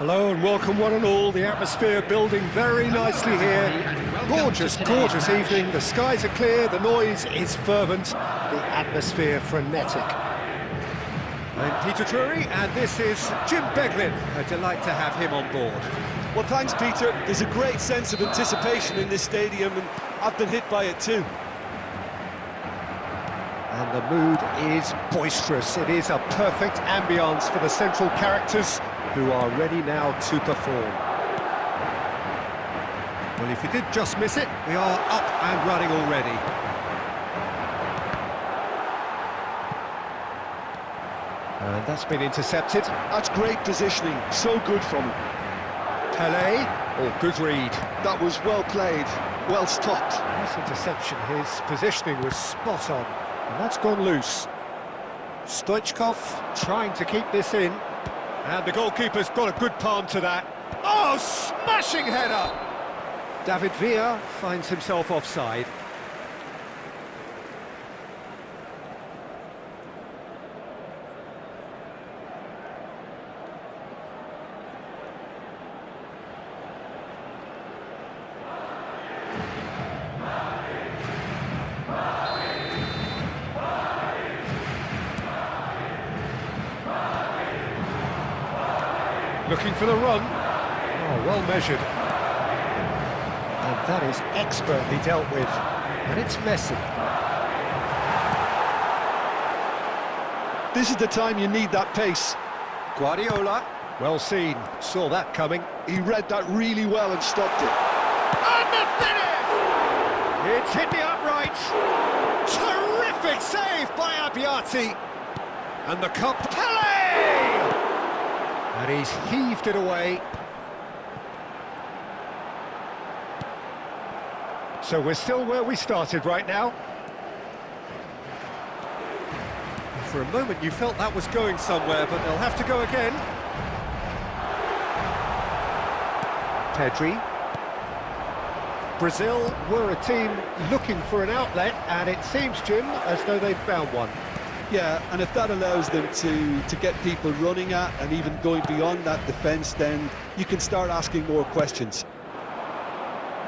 Hello and welcome one and all. The atmosphere building very nicely here. Gorgeous, gorgeous evening. The skies are clear, the noise is fervent, the atmosphere frenetic. I'm Peter Drury and this is Jim Beglin. A delight to have him on board. Well, thanks, Peter. There's a great sense of anticipation in this stadium and I've been hit by it too. And the mood is boisterous. It is a perfect ambience for the central characters who are ready now to perform. Well, if you did just miss it, we are up and running already. And that's been intercepted. That's great positioning, so good from him. Pelé, good read. That was well played, well stopped. Nice interception, his positioning was spot on. And that's gone loose. Stoichkov trying to keep this in. And the goalkeeper's got a good palm to that. Oh, smashing header! David Villa finds himself offside. Looking for the run. Oh, well measured. And that is expertly dealt with. And it's Messi. This is the time you need that pace. Guardiola, well seen, saw that coming. He read that really well and stopped it. And the finish! It's hit the upright. Terrific save by Abbiati. And the cup, Pelé! And he's heaved it away. So we're still where we started right now. For a moment you felt that was going somewhere, but they'll have to go again. Pedri. Brazil were a team looking for an outlet, and it seems, Jim, as though they've found one. Yeah, and if that allows them to get people running at and even going beyond that defence, then you can start asking more questions.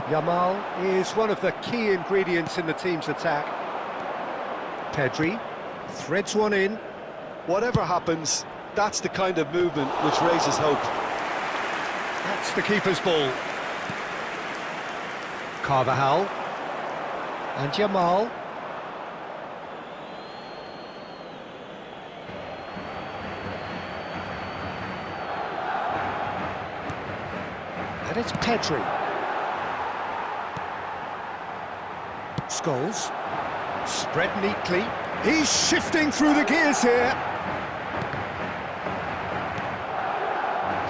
Yamal is one of the key ingredients in the team's attack. Pedri threads one in. Whatever happens, that's the kind of movement which raises hope. That's the keeper's ball. Carvajal. And Yamal. And it's Pedri. Scholes. Spread neatly. He's shifting through the gears here.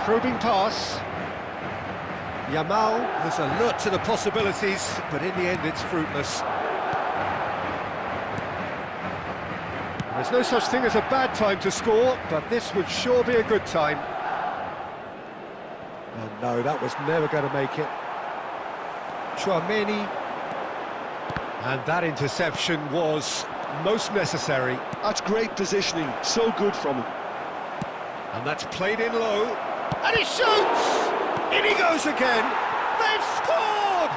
Probing pass. Yamal was alert to the possibilities, but in the end it's fruitless. There's no such thing as a bad time to score, but this would sure be a good time. And no, that was never going to make it. Chouameni. And that interception was most necessary. That's great positioning, so good from him. And that's played in low. And he shoots! In he goes again! They've scored!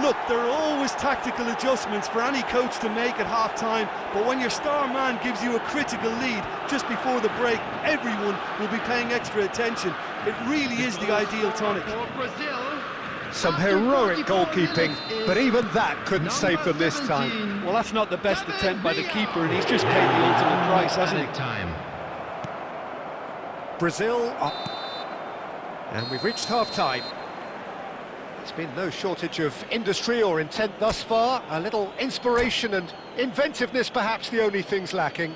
Look, there are always tactical adjustments for any coach to make at half-time, but when your star man gives you a critical lead just before the break, everyone will be paying extra attention. It really is the ideal tonic. Some heroic goalkeeping, but even that couldn't save them this time. Well, that's not the best attempt by the keeper, and he's just paid the ultimate price, hasn't he? Brazil up. And we've reached half-time. There's been no shortage of industry or intent thus far. A little inspiration and inventiveness, perhaps the only things lacking.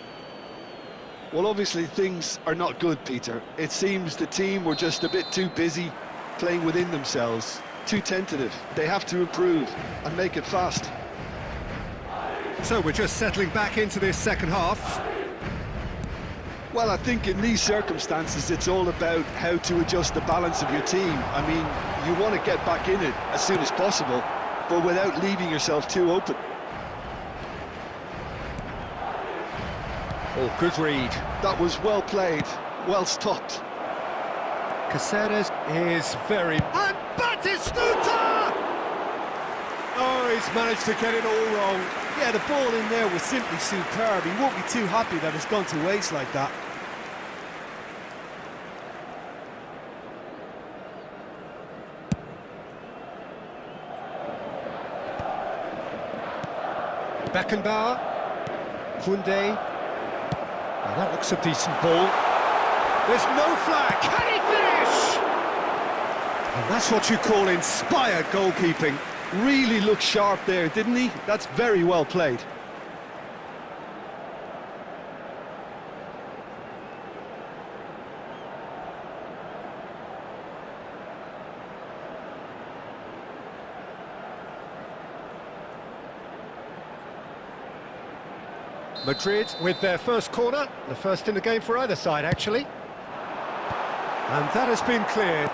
Well, obviously things are not good, Peter. It seems the team were just a bit too busy playing within themselves, too tentative. They have to improve and make it fast. So we're just settling back into this second half. Well, I think in these circumstances it's all about how to adjust the balance of your team. I mean, you want to get back in it as soon as possible, but without leaving yourself too open. Oh, good read. That was well played, well stopped. Caceres is very... And Batistuta! Oh, he's managed to get it all wrong. Yeah, the ball in there was simply superb. He won't be too happy that it's gone to waste like that. Beckenbauer, Koundé. Now that looks a decent ball. There's no flag. Can he finish? And that's what you call inspired goalkeeping. Really looked sharp there, didn't he? That's very well played. Madrid with their first corner, the first in the game for either side, actually. And that has been cleared.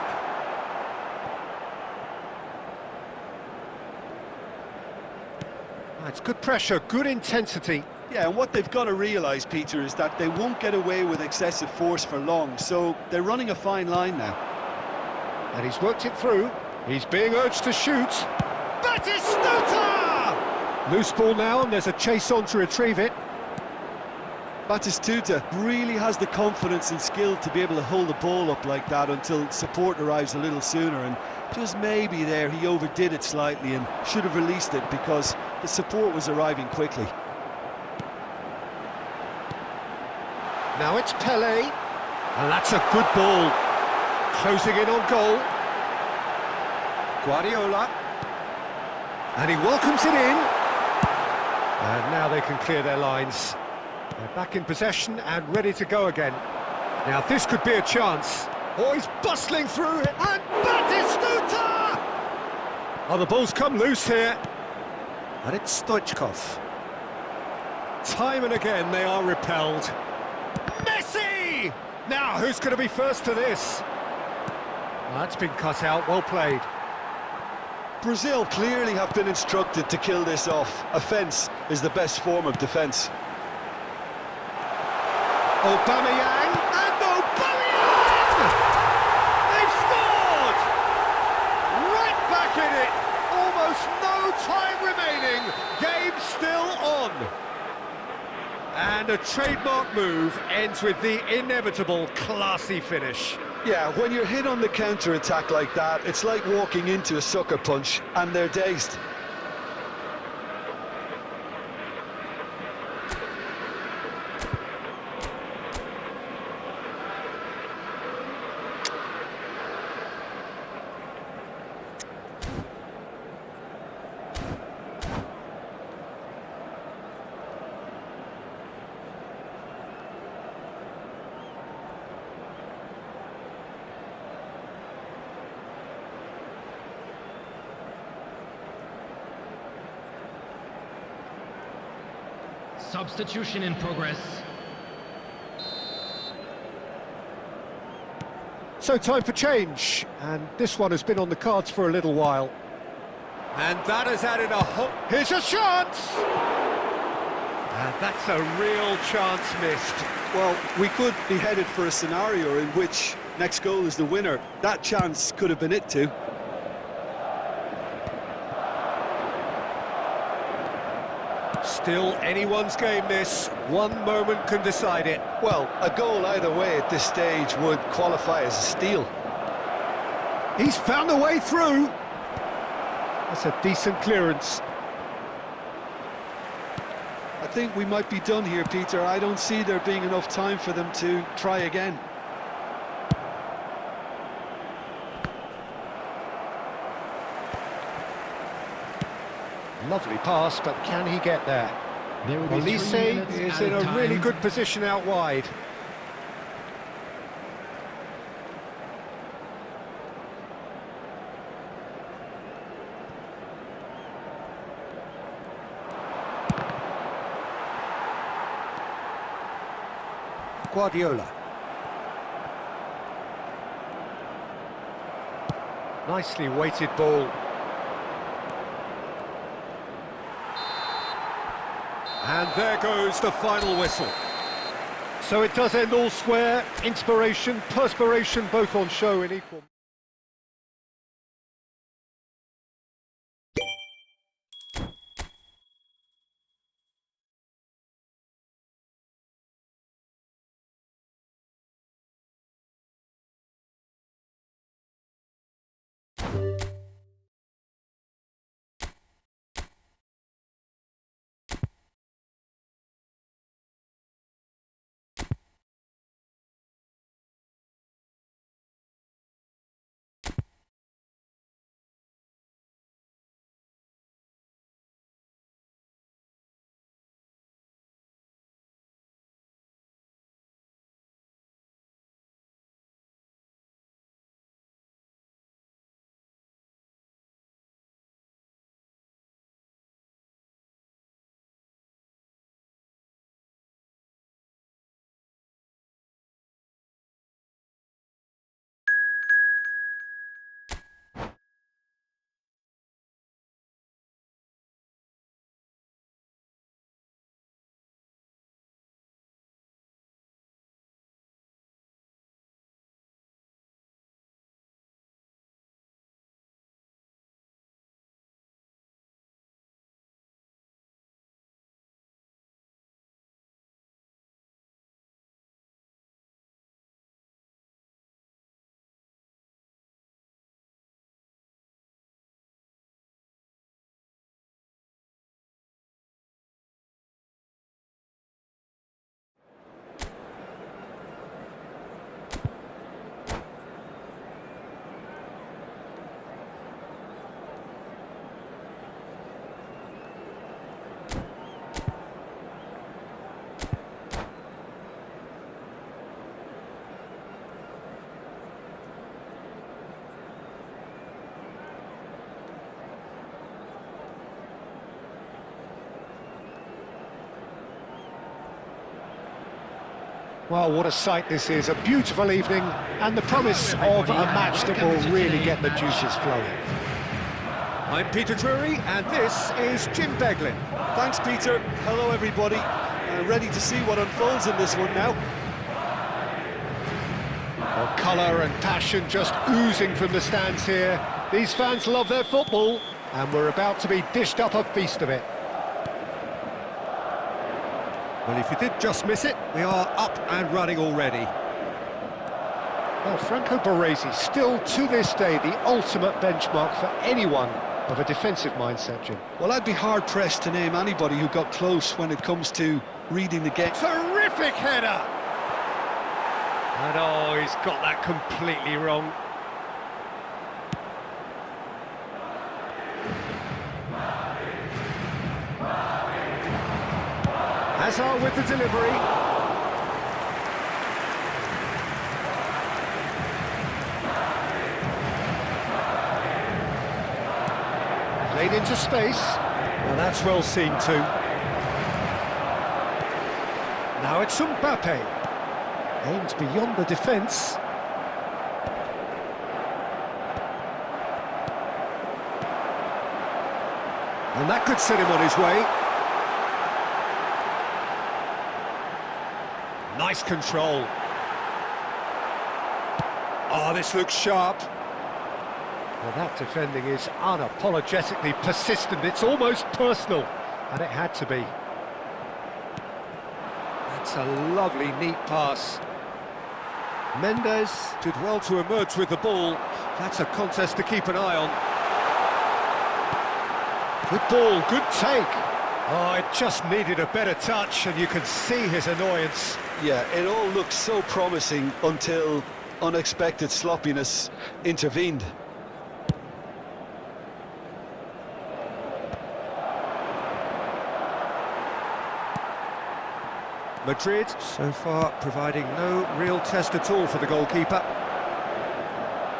It's good pressure, good intensity. Yeah, and what they've got to realise, Peter, is that they won't get away with excessive force for long, so they're running a fine line now. And he's worked it through. He's being urged to shoot. Batistuta! Loose ball now, and there's a chase on to retrieve it. Batistuta really has the confidence and skill to be able to hold the ball up like that until support arrives a little sooner, and just maybe there he overdid it slightly and should have released it because the support was arriving quickly. Now it's Pelé, and that's a good ball. Closing in on goal. Guardiola, and he welcomes it in. And now they can clear their lines. They're back in possession and ready to go again. Now this could be a chance. Oh, he's bustling through it, and Batistuta! Oh, the ball's come loose here. And it's Stoichkov. Time and again they are repelled. Messi! Now, who's going to be first to this? Well, that's been cut out, well played. Brazil clearly have been instructed to kill this off. Offence is the best form of defence. Aubameyang, and Aubameyang! They've scored! Right back in it! Almost no time remaining. Game still on. And a trademark move ends with the inevitable classy finish. Yeah, when you're hit on the counter-attack like that, it's like walking into a sucker punch, and they're dazed. Substitution in progress. So time for change, and this one has been on the cards for a little while. And that has added a here's a chance! And that's a real chance missed. Well, we could be headed for a scenario in which next goal is the winner. That chance could have been it too. Still anyone's game this. One moment can decide it. Well, a goal either way at this stage would qualify as a steal. He's found a way through. That's a decent clearance. I think we might be done here, Peter. I don't see there being enough time for them to try again. Lovely pass, but can he get there? Olise is in a really good position out wide. Guardiola. Nicely weighted ball. And there goes the final whistle. So it does end all square. Inspiration, perspiration, both on show in equal. Well, what a sight this is, a beautiful evening, and the promise of a match that will really get the juices flowing. I'm Peter Drury, and this is Jim Beglin. Thanks, Peter. Hello, everybody. Ready to see what unfolds in this one now. Well, colour and passion just oozing from the stands here. These fans love their football, and we're about to be dished up a feast of it. Well, if you did just miss it, we are up and running already. Well, Franco Baresi, still to this day, the ultimate benchmark for anyone of a defensive mindset, Jim. Well, I'd be hard-pressed to name anybody who got close when it comes to reading the game. Terrific header! And oh, he's got that completely wrong. Hazard with the delivery. Played into space. Well, that's well seen too. Now it's Mbappe. Aimed beyond the defence. And that could set him on his way. Nice control. Oh, this looks sharp. Well, that defending is unapologetically persistent. It's almost personal, and it had to be. That's a lovely, neat pass. Mendes did well to emerge with the ball. That's a contest to keep an eye on. Good ball, good take. Oh, it just needed a better touch, and you can see his annoyance. Yeah, it all looked so promising until unexpected sloppiness intervened. Madrid, so far, providing no real test at all for the goalkeeper.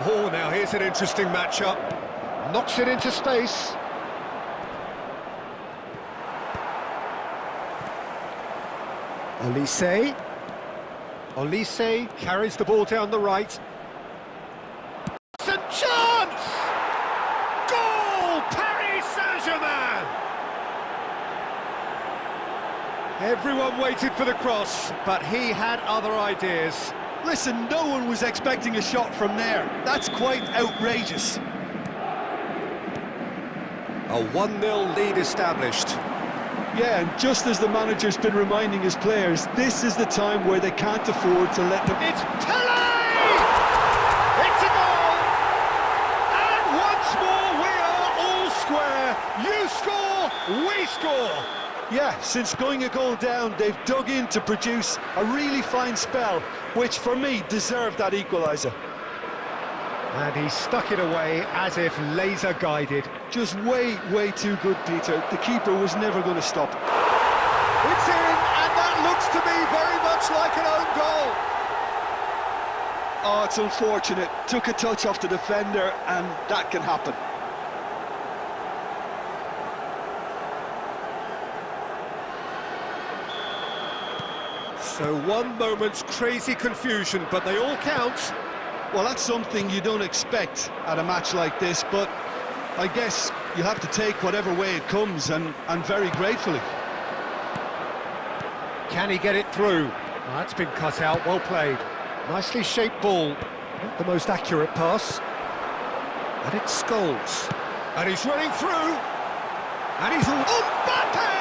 Oh, now here's an interesting matchup. Knocks it into space. Olise carries the ball down the right. It's a chance! Goal! Paris Saint-Germain! Everyone waited for the cross, but he had other ideas. Listen, no one was expecting a shot from there. That's quite outrageous. A 1-0 lead established. Yeah, and just as the manager's been reminding his players, this is the time where they can't afford to let them... It's Pele! It's a goal! And once more we are all square. You score, we score. Yeah, since going a goal down, they've dug in to produce a really fine spell, which for me deserved that equaliser. And he stuck it away as if laser-guided. Just way, way too good, Peter. The keeper was never going to stop. It's in, and that looks to me very much like an own goal. Oh, it's unfortunate. Took a touch off the defender, and that can happen. So one moment's crazy confusion, but they all count. Well, that's something you don't expect at a match like this, but I guess you have to take whatever way it comes, and very gratefully. Can he get it through? Oh, that's been cut out, well played. Nicely shaped ball. Not the most accurate pass. And it Scholes. And he's running through. And he's... Mbappe!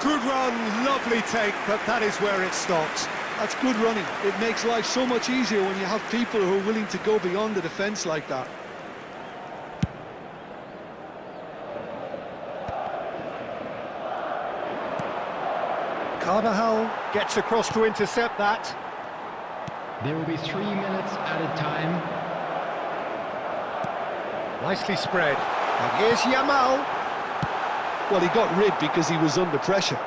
Good run, lovely take, but that is where it stops. That's good running. It makes life so much easier when you have people who are willing to go beyond the defence like that. Carvajal gets across to intercept that. There will be 3 minutes added time. Nicely spread. And here's Yamal. Well, he got rid because he was under pressure.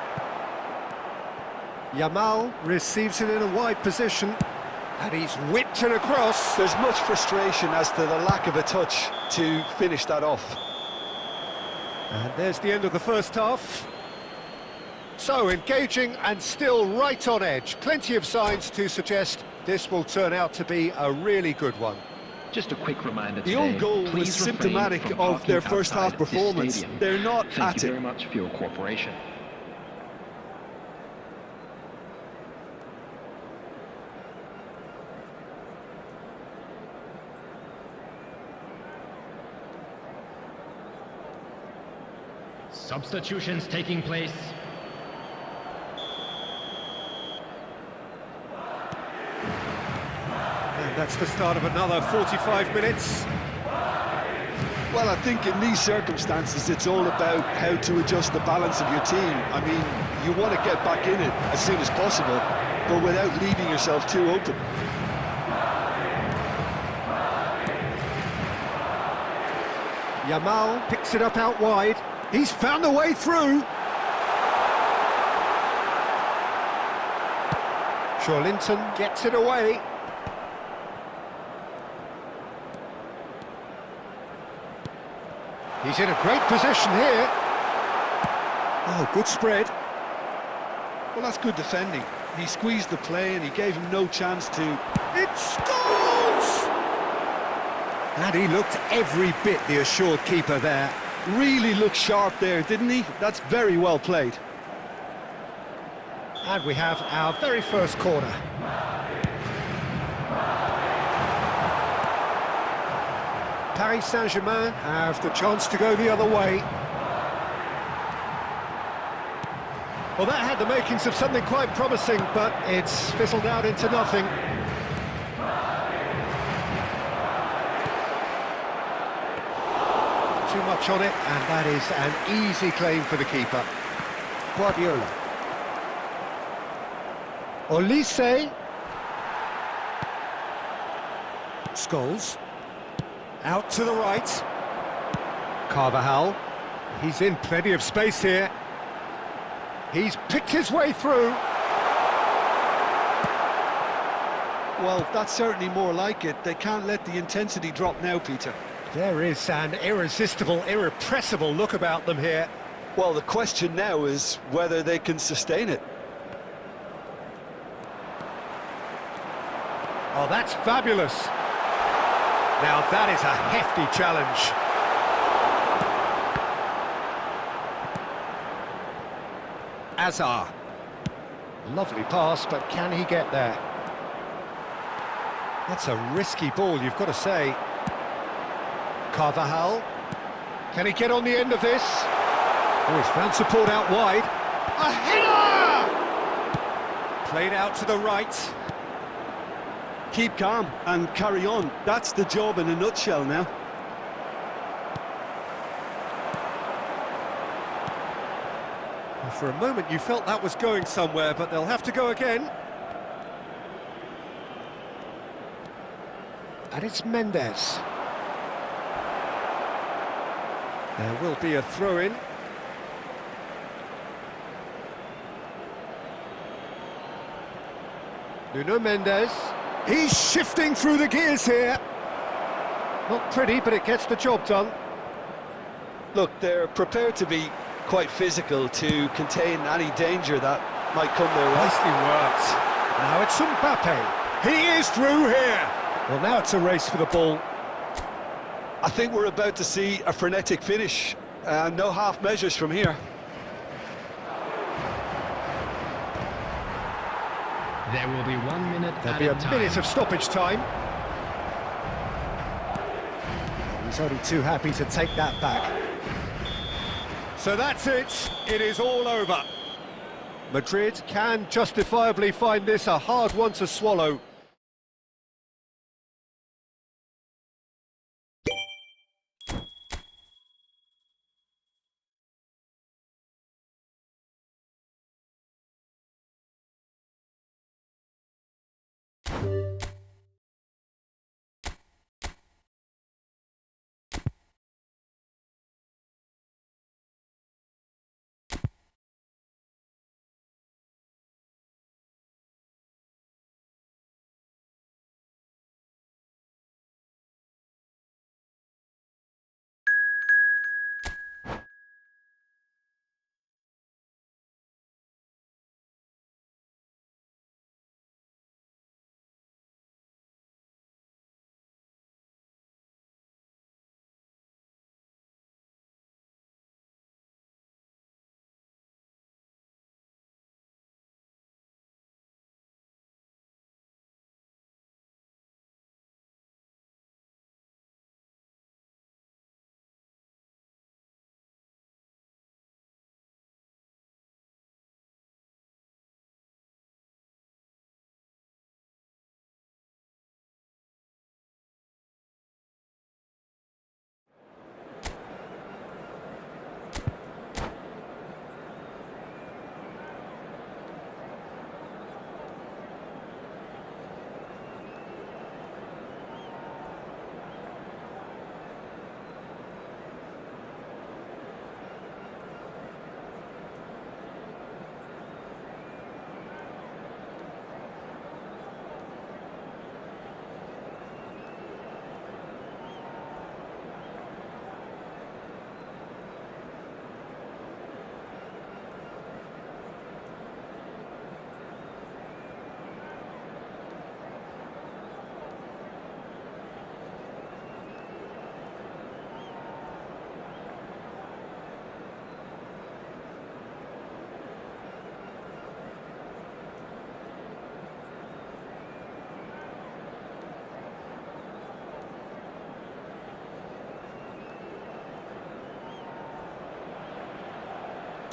Yamal receives it in a wide position, and he's whipped it across. There's much frustration as to the lack of a touch to finish that off. And there's the end of the first half. So, engaging and still right on edge. Plenty of signs to suggest this will turn out to be a really good one. Just a quick reminder the today, own goal was please refrain symptomatic from of their parking first half outside this performance. stadium. They're not Thank at you it. very much for your cooperation. Substitutions taking place. And that's the start of another 45 minutes. Well, I think in these circumstances, it's all about how to adjust the balance of your team. I mean, you want to get back in it as soon as possible, but without leaving yourself too open. Yamal picks it up out wide. He's found a way through. Linton gets it away. He's in a great position here. Oh, good spread. Well, that's good defending. He squeezed the play and he gave him no chance to... It's Scholes! And he looked every bit the assured keeper there. Really looked sharp there, didn't he? That's very well played. And we have our very first corner. Paris Saint-Germain have the chance to go the other way. Well, that had the makings of something quite promising, but it's fizzled out into nothing. Too much on it, and that is an easy claim for the keeper. Guardiola. Olise. Scholes. Out to the right. Carvajal. He's in plenty of space here. He's picked his way through. Well, that's certainly more like it. They can't let the intensity drop now, Peter. There is an irresistible, irrepressible look about them here. Well, the question now is whether they can sustain it. Oh, that's fabulous. Now that is a hefty challenge. Azar. Lovely pass, but can he get there? That's a risky ball, you've got to say. Carvajal. Can he get on the end of this? Oh, he's found support out wide. A header! Played out to the right. Keep calm and carry on. That's the job in a nutshell now. For a moment you felt that was going somewhere, but they'll have to go again. And it's Mendes. There will be a throw-in. Nuno Mendes. He's shifting through the gears here. Not pretty, but it gets the job done. Look, they're prepared to be quite physical to contain any danger that might come their way. Nicely worked. Now it's Mbappe. He is through here. Well, now it's a race for the ball. I think we're about to see a frenetic finish. No half measures from here. There will be 1 minute There'll be a time. minute of stoppage time. He's only too happy to take that back. So that's it. It is all over. Madrid can justifiably find this a hard one to swallow.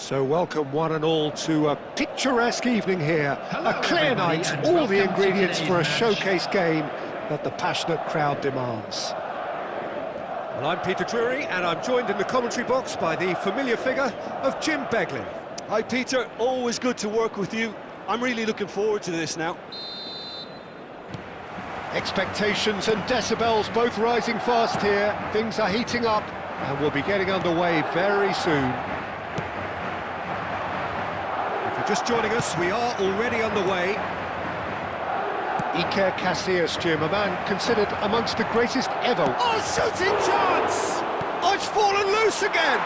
So welcome one and all to a picturesque evening here. Hello, a clear everybody, night, and all the welcome to ingredients today's for a match. showcase game that the passionate crowd demands. Well, I'm Peter Drury, and I'm joined in the commentary box by the familiar figure of Jim Beglin. Hi, Peter. Always good to work with you. I'm really looking forward to this now. Expectations and decibels both rising fast here. Things are heating up, and we'll be getting underway very soon. Just joining us, we are already underway. Iker Casillas, Jim, a man considered amongst the greatest ever. Oh, shooting chance! Oh, it's fallen loose again!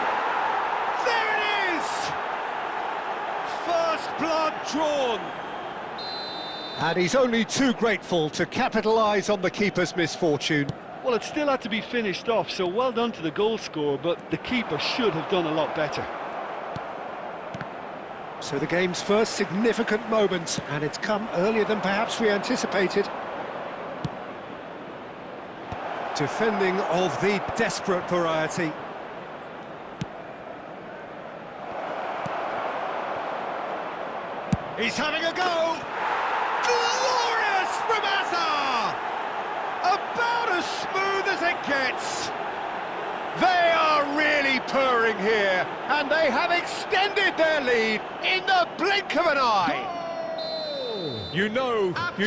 There it is! First blood drawn. And he's only too grateful to capitalise on the keeper's misfortune. Well, it still had to be finished off, so well done to the goal scorer, but the keeper should have done a lot better. So the game's first significant moment, and it's come earlier than perhaps we anticipated. Defending of the desperate variety. He's having a go! Glorious from Hazard! About as smooth as it gets. They are really purring here, and they have extended their lead in the blink of an eye. You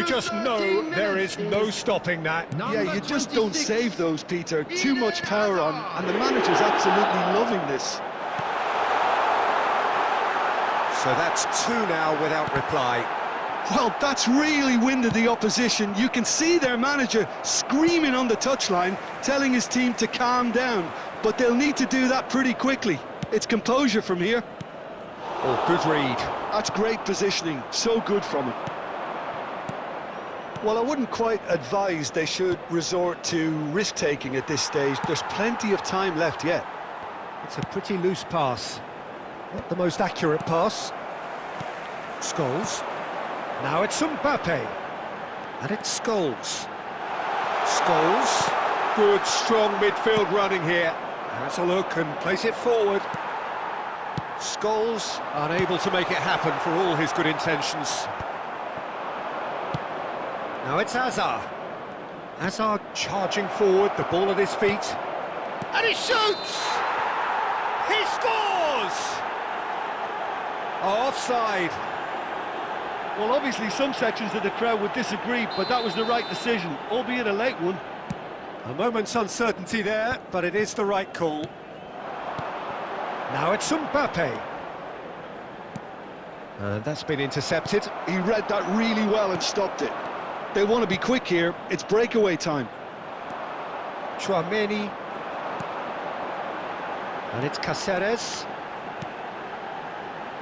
just know there is no stopping that. Yeah, you just don't save those, Peter. Too much power on, and the manager's absolutely loving this. So that's 2 now without reply. Well, that's really winded the opposition. You can see their manager screaming on the touchline, telling his team to calm down, but they'll need to do that pretty quickly. It's composure from here. Oh, good read. That's great positioning, so good from him. Well, I wouldn't quite advise they should resort to risk-taking at this stage. There's plenty of time left yet. It's a pretty loose pass. Not the most accurate pass. Scholes. Now it's Mbappe. And it's Scholes. Scholes. Good, strong midfield running here. Has a look and plays it forward. Scholes unable to make it happen for all his good intentions. Now it's Hazard. Hazard charging forward, the ball at his feet. And he shoots! He scores! Offside. Well, obviously some sections of the crowd would disagree, but that was the right decision, albeit a late one. A moment's uncertainty there, but it is the right call. Now it's Mbappe. And that's been intercepted. He read that really well and stopped it. They want to be quick here. It's breakaway time. Chouameni. And it's Caceres.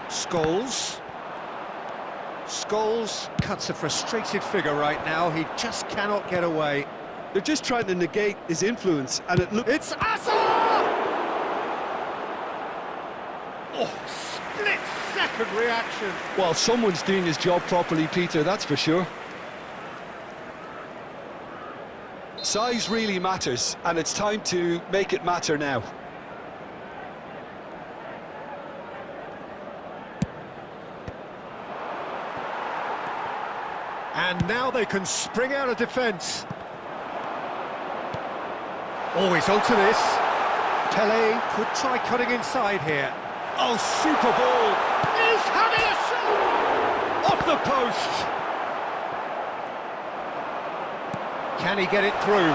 Scholes. Scholes cuts a frustrated figure right now. He just cannot get away. They're just trying to negate his influence, and it looks... It's Hazard! Oh, split-second reaction. Well, someone's doing his job properly, Peter, that's for sure. Size really matters, and it's time to make it matter now. And now they can spring out of defence. Always onto this. Pelé could try cutting inside here. Oh, super ball. He's having a shot! Off the post. Can he get it through?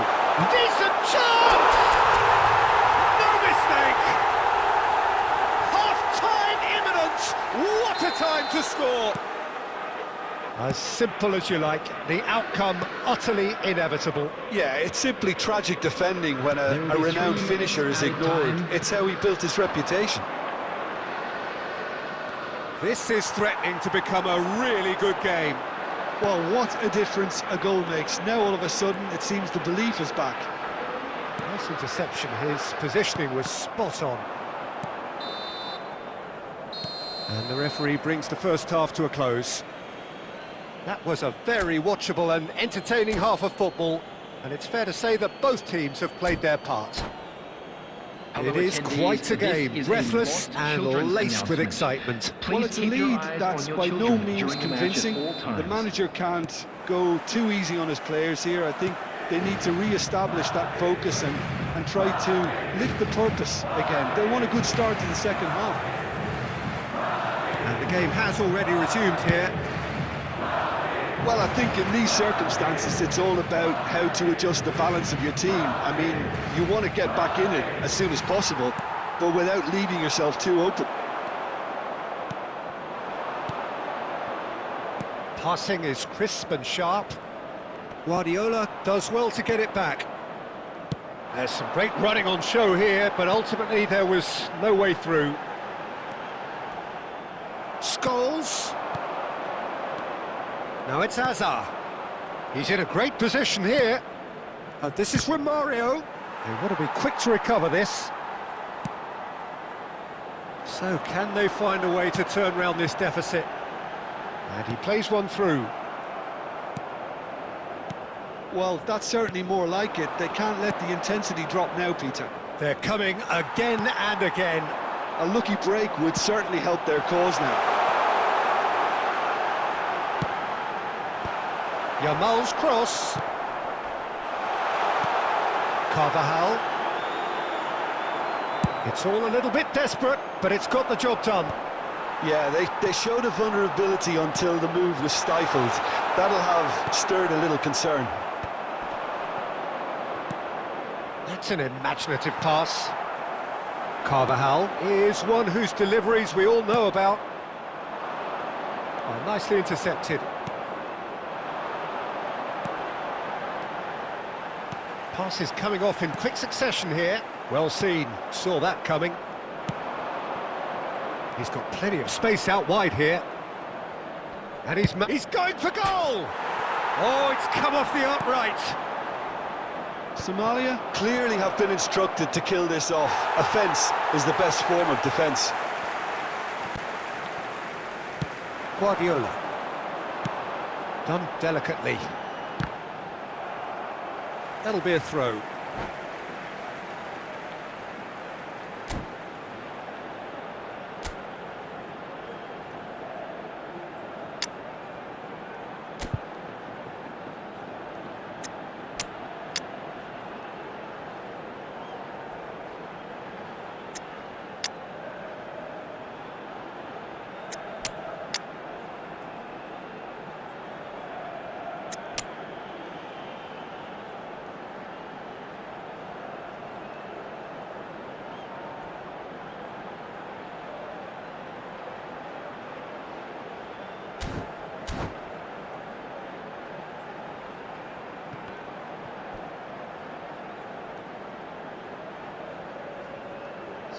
Decent chance! No mistake! Half-time imminent! What a time to score! As simple as you like, the outcome utterly inevitable. Yeah, it's simply tragic defending when a renowned finisher is ignored. It's how he built his reputation. This is threatening to become a really good game. Well, what a difference a goal makes. Now all of a sudden it seems the belief is back. Nice interception, his positioning was spot on. And the referee brings the first half to a close. That was a very watchable and entertaining half of football, and it's fair to say that both teams have played their part. It is quite a game, breathless and laced with excitement. Well, it's a lead that's by no means convincing. The manager can't go too easy on his players here. I think they need to re-establish that focus and try to lift the purpose again. They want a good start to the second half. And the game has already resumed here. Well, I think in these circumstances it's all about how to adjust the balance of your team. I mean, you want to get back in it as soon as possible, but without leaving yourself too open. Passing is crisp and sharp. Guardiola does well to get it back. There's some great running on show here, but ultimately there was no way through. Scholes. Now it's Hazard. He's in a great position here. This is Romario. They want to be quick to recover this. So can they find a way to turn round this deficit? And he plays one through. Well, that's certainly more like it. They can't let the intensity drop now, Peter. They're coming again and again. A lucky break would certainly help their cause now. Yamal's cross. Carvajal. It's all a little bit desperate, but it's got the job done. Yeah, they showed a vulnerability until the move was stifled. That'll have stirred a little concern. That's an imaginative pass. Carvajal is one whose deliveries we all know about. Oh, nicely intercepted. Passes coming off in quick succession here. Well seen, saw that coming. He's got plenty of space out wide here. And he's going for goal! Oh, it's come off the upright. Somalia clearly have been instructed to kill this off. Offence is the best form of defence. Guardiola. Done delicately. That'll be a throw.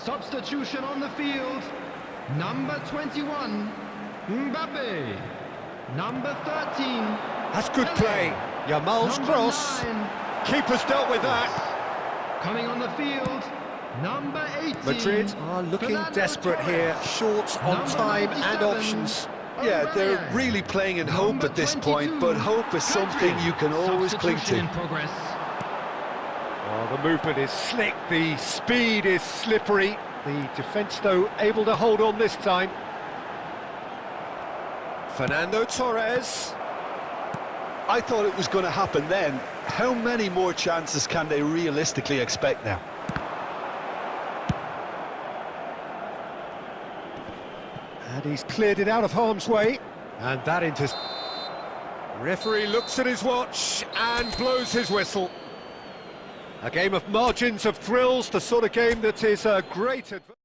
Substitution on the field. Number 21, Mbappe. Number 13. That's good play. Yamal's Number cross. 9, Keeper's dealt with that. coming on the field. Number 18. Madrid are looking Fernando desperate Torres. here, short on Number time and 97. options. Yeah, they're really playing in hope Number at this 22, point, but hope is something you can always cling Substitution to. in progress. Oh, the movement is slick, the speed is slippery. The defence, though, able to hold on this time. Fernando Torres. I thought it was going to happen then. How many more chances can they realistically expect now? And he's cleared it out of harm's way. And that into... Referee looks at his watch and blows his whistle. A game of margins, of thrills, the sort of game that is a great advantage.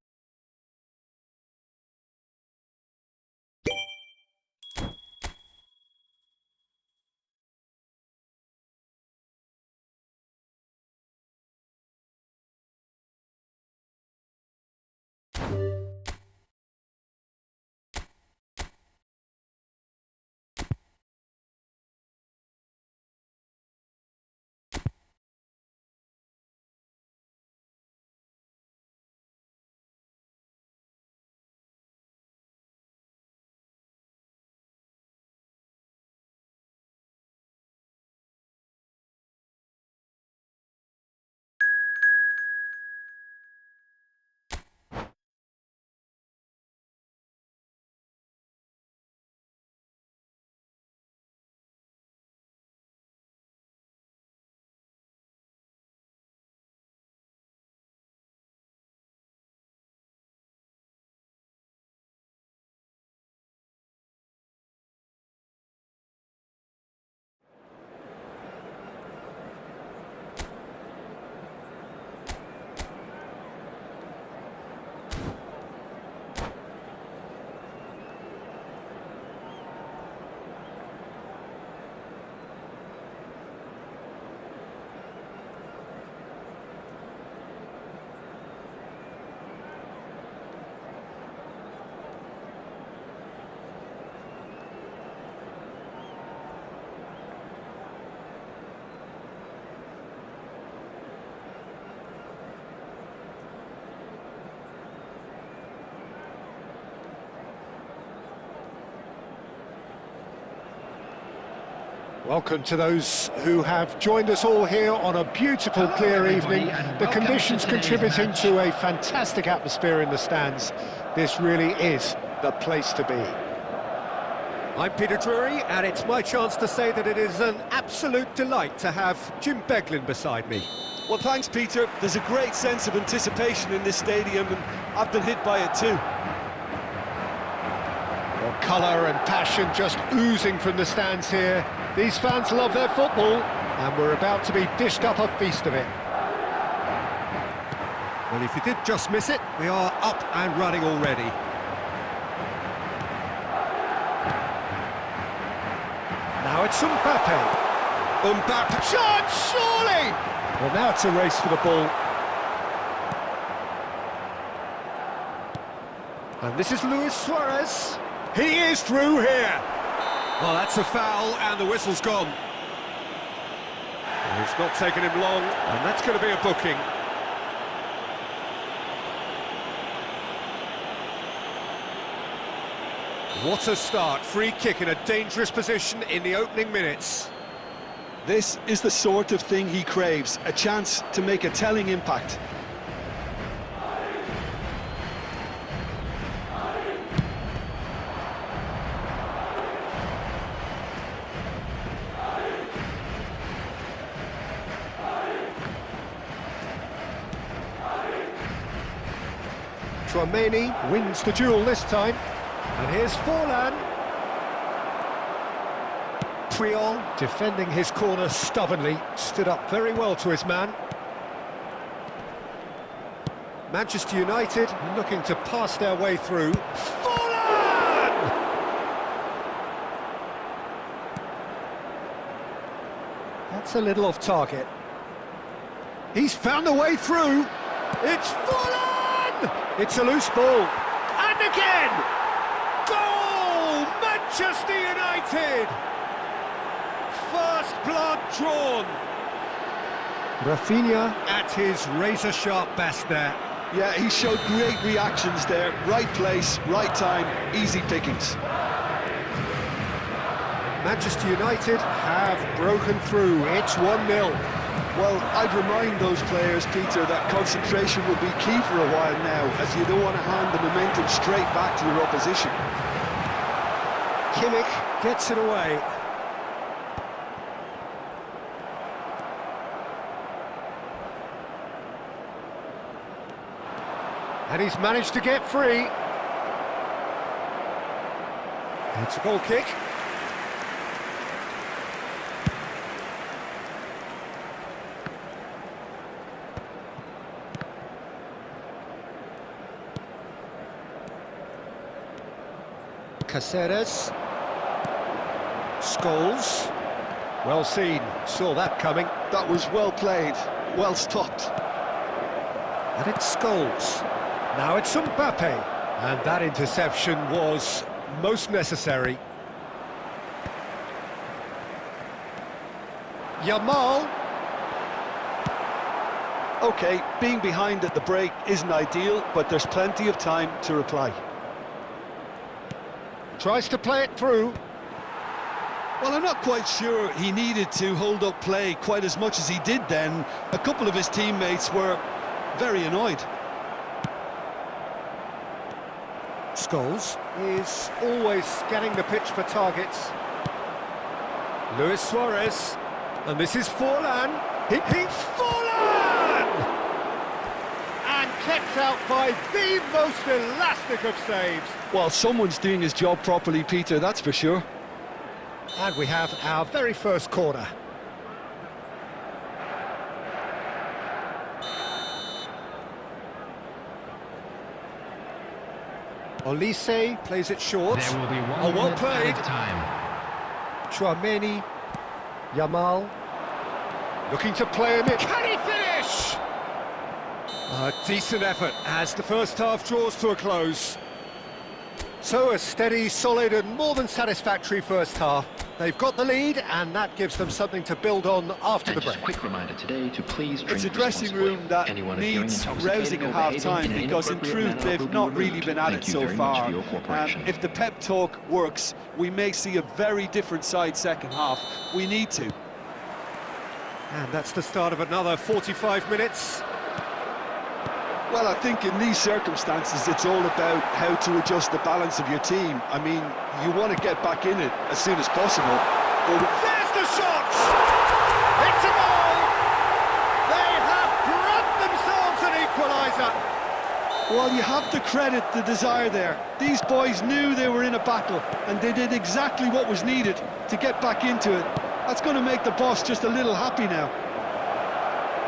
Welcome to those who have joined us all here on a beautiful, clear evening. The conditions contributing to a fantastic atmosphere in the stands. This really is the place to be. I'm Peter Drury, and it's my chance to say that it is an absolute delight to have Jim Beglin beside me. Well, thanks, Peter. There's a great sense of anticipation in this stadium, and I've been hit by it too. Well, colour and passion just oozing from the stands here. These fans love their football, and we're about to be dished up a feast of it. Well, if you did just miss it, we are up and running already. Now it's Mbappe. Mbappe, shot, surely! Well, now it's a race for the ball. And this is Luis Suarez. He is through here. Well, that's a foul, and the whistle's gone. It's not taken him long, and that's going to be a booking. What a start. Free kick in a dangerous position in the opening minutes. This is the sort of thing he craves, a chance to make a telling impact. Tchouaméni wins the duel this time. And here's Forlan. Puyol, defending his corner stubbornly, stood up very well to his man. Manchester United looking to pass their way through. Forlan! That's a little off target. He's found a way through. It's Forlan! It's a loose ball. And again! Goal! Manchester United! First blood drawn. Rafinha at his razor-sharp best there. Yeah, he showed great reactions there. Right place, right time, easy pickings. Manchester United have broken through. It's 1-0. Well, I'd remind those players, Peter, that concentration will be key for a while now, as you don't want to hand the momentum straight back to your opposition. Kimmich gets it away. And he's managed to get free. It's a goal kick. Caceres. Scholes. Well seen, saw that coming. That was well played, well stopped. And it's Scholes. Now it's Mbappe. And that interception was most necessary. Yamal. OK, being behind at the break isn't ideal, but there's plenty of time to reply. Tries to play it through. Well, I'm not quite sure he needed to hold up play quite as much as he did then. A couple of his teammates were very annoyed. Scholes is always scanning the pitch for targets. Luis Suarez. And this is Forlan. Forlan! And kept out by the most elastic of saves. Well, someone's doing his job properly, Peter, that's for sure. And we have our very first corner. Olise plays it short. There will be one well minute played. added time. Tchouaméni. Yamal. Looking to play him in. Can he finish? A decent effort as the first half draws to a close. So a steady, solid and more than satisfactory first half. They've got the lead, and that gives them something to build on after the And just break. a quick reminder today to please drink It's a dressing room responsibly. that Anyone appearing needs intoxicated rousing or at behaving half-time, in an because in inappropriate truth manner will they've be not really removed. been at Thank it you so very much far. for your cooperation. If the pep talk works, we may see a very different side second half. We need to. And that's the start of another 45 minutes. Well, I think in these circumstances it's all about how to adjust the balance of your team. I mean, you want to get back in it as soon as possible. But There's the shot! It's a goal! They have grabbed themselves an equaliser. well, you have to credit the desire there. These boys knew they were in a battle, and they did exactly what was needed to get back into it. That's going to make the boss just a little happy now.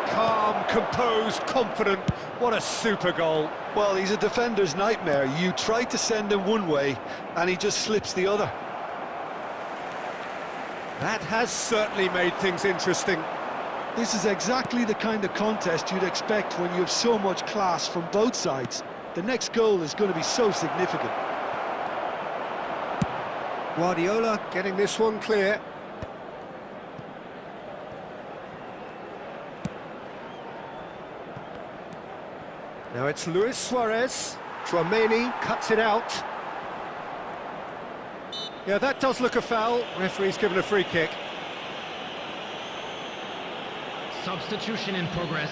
Calm, composed, confident. What a super goal. Well, he's a defender's nightmare. You try to send him one way, and he just slips the other. That has certainly made things interesting. This is exactly the kind of contest you'd expect when you have so much class from both sides. The next goal is going to be so significant. Guardiola getting this one clear. Now it's Luis Suarez. Tchouameni cuts it out. Yeah, that does look a foul. Referee's given a free kick. Substitution in progress.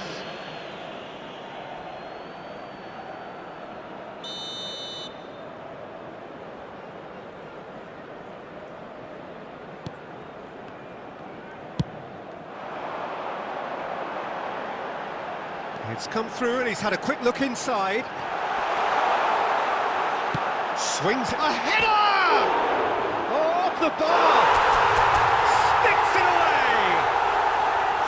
It's come through and he's had a quick look inside. Swings it. A header! Oh, off the bar! Sticks it away!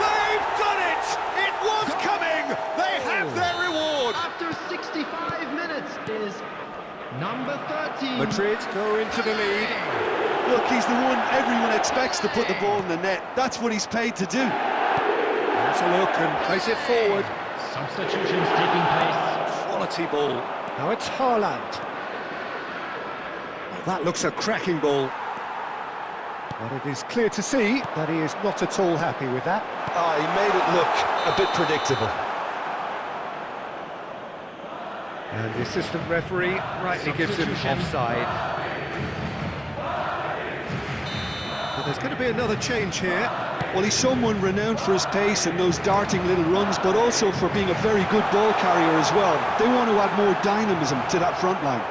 They've done it! It was coming! They have their reward! After 65 minutes is number 13. Madrid go into the lead. Look, he's the one everyone expects to put the ball in the net. That's what he's paid to do. Has a look and plays it forward. Substitutions taking place. Quality ball. Now it's Haaland. Well, that looks a cracking ball. But it is clear to see that he is not at all happy with that. He made it look a bit predictable. And the assistant referee rightly gives him Substitution. offside. But there's going to be another change here. Well, he's someone renowned for his pace and those darting little runs, but also for being a very good ball carrier as well. They want to add more dynamism to that front line.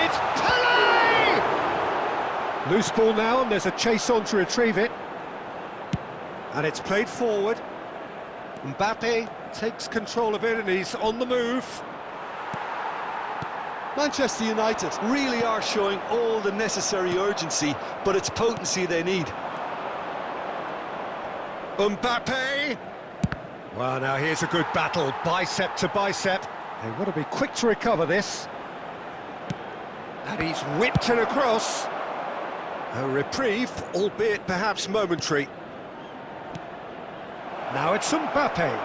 It's Pele! Loose ball now, and there's a chase on to retrieve it. And it's played forward. Mbappe takes control of it, and he's on the move. Manchester United really are showing all the necessary urgency, but it's potency they need. Mbappe! Well, now here's a good battle, bicep to bicep. They want to be quick to recover this. And he's whipped it across. A reprieve, albeit perhaps momentary. Now it's Mbappe.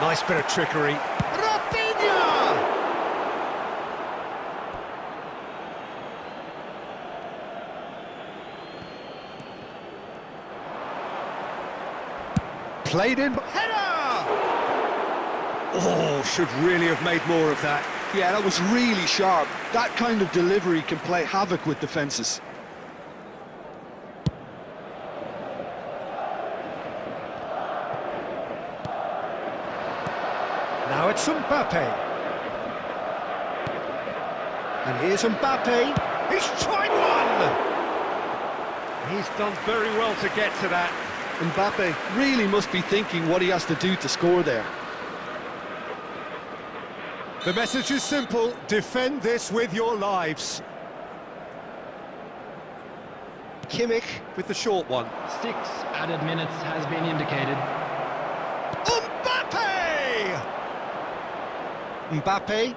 Nice bit of trickery. Rafinha! Played in. Header! Oh, should really have made more of that. Yeah, that was really sharp. That kind of delivery can play havoc with defences. Now it's Mbappe. And here's Mbappe. He's tried one! He's done very well to get to that. Mbappe really must be thinking what he has to do to score there. The message is simple, defend this with your lives. Kimmich with the short one. 6 added minutes has been indicated. Mbappe! Mbappe.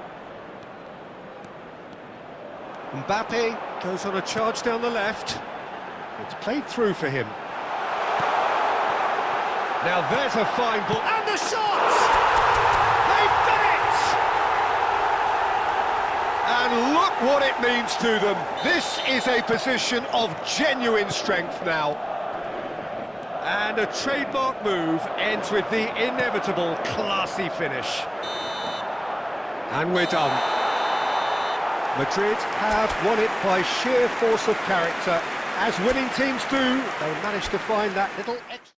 Mbappe goes on a charge down the left. It's played through for him. Now there's a fine ball. And the shot! They've done it! And look what it means to them. This is a position of genuine strength now. And a trademark move ends with the inevitable classy finish. And we're done. Madrid have won it by sheer force of character. As winning teams do, they managed to find that little extra.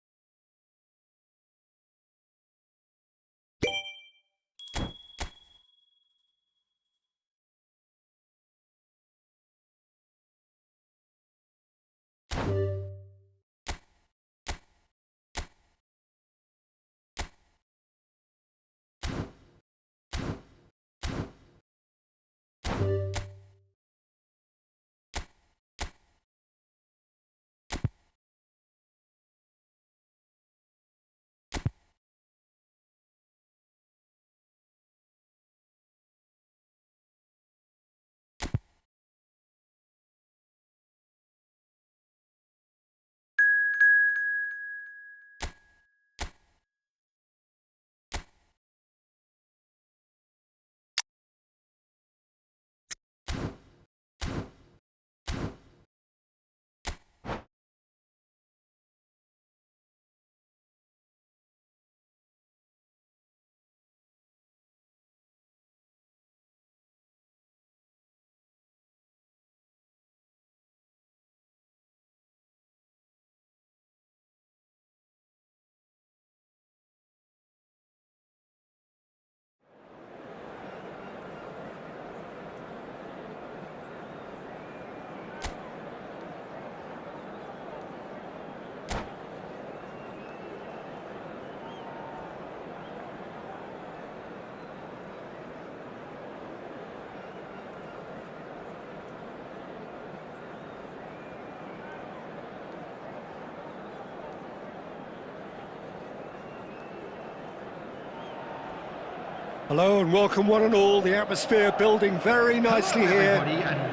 Hello and welcome one and all. The atmosphere building very nicely here.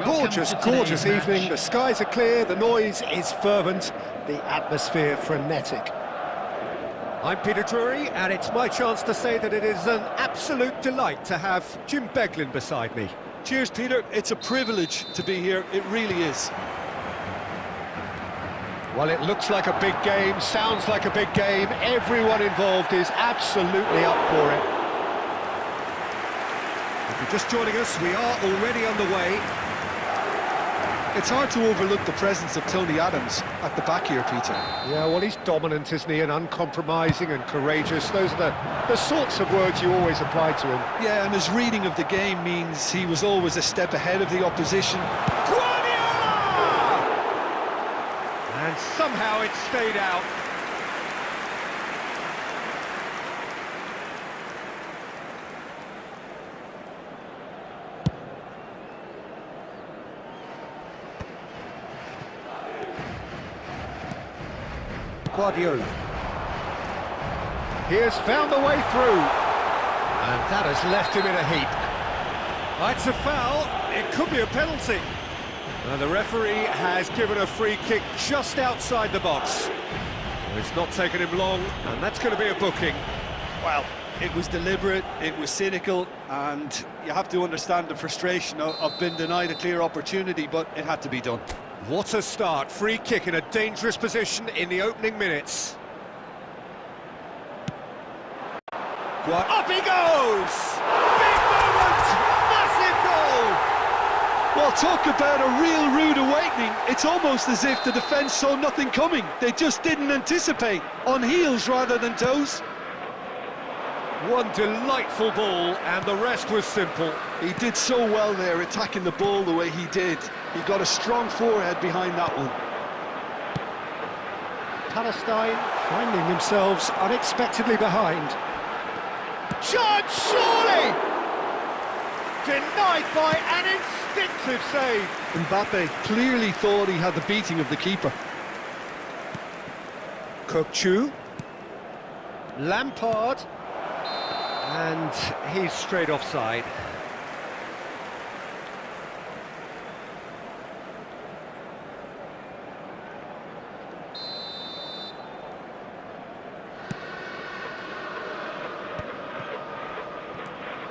Gorgeous, gorgeous evening. The skies are clear, the noise is fervent, the atmosphere frenetic. I'm Peter Drury, and it's my chance to say that it is an absolute delight to have Jim Beglin beside me. Cheers, Peter. It's a privilege to be here. It really is. Well, it looks like a big game, sounds like a big game. Everyone involved is absolutely up for it. If you're just joining us, we are already underway. It's hard to overlook the presence of Tony Adams at the back here, Peter. Yeah, well, he's dominant, isn't he, and uncompromising and courageous. Those are the sorts of words you always apply to him. Yeah, and his reading of the game means he was always a step ahead of the opposition. And somehow it stayed out. Guardiola. He has found the way through. And that has left him in a heap. It's a foul. It could be a penalty. And the referee has given a free kick just outside the box. It's not taken him long, and that's going to be a booking. Well, it was deliberate, it was cynical, and you have to understand the frustration of being denied a clear opportunity, but it had to be done. What a start. Free kick in a dangerous position in the opening minutes. Up he goes! Big moment! Massive goal! Well, talk about a real rude awakening. It's almost as if the defence saw nothing coming. They just didn't anticipate, on heels rather than toes. One delightful ball, and the rest was simple. He did so well there, attacking the ball the way he did. He got a strong forehead behind that one. Palestine finding themselves unexpectedly behind. Shot, surely! Denied by an instinctive save. Mbappe clearly thought he had the beating of the keeper. Kokchu. Lampard. And he's straight offside.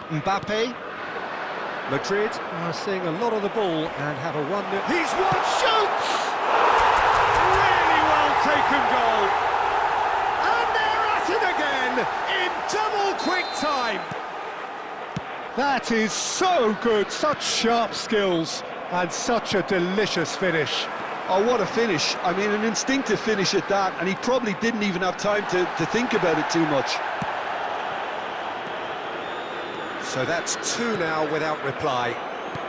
Mbappe. Madrid are seeing a lot of the ball and have a 1-0. He's one, shoots! Really well taken goal. And they're at it again in double quick time. That is so good, such sharp skills and such a delicious finish. Oh, what a finish. I mean, an instinctive finish at that, and he probably didn't even have time to think about it too much. So that's 2 now without reply.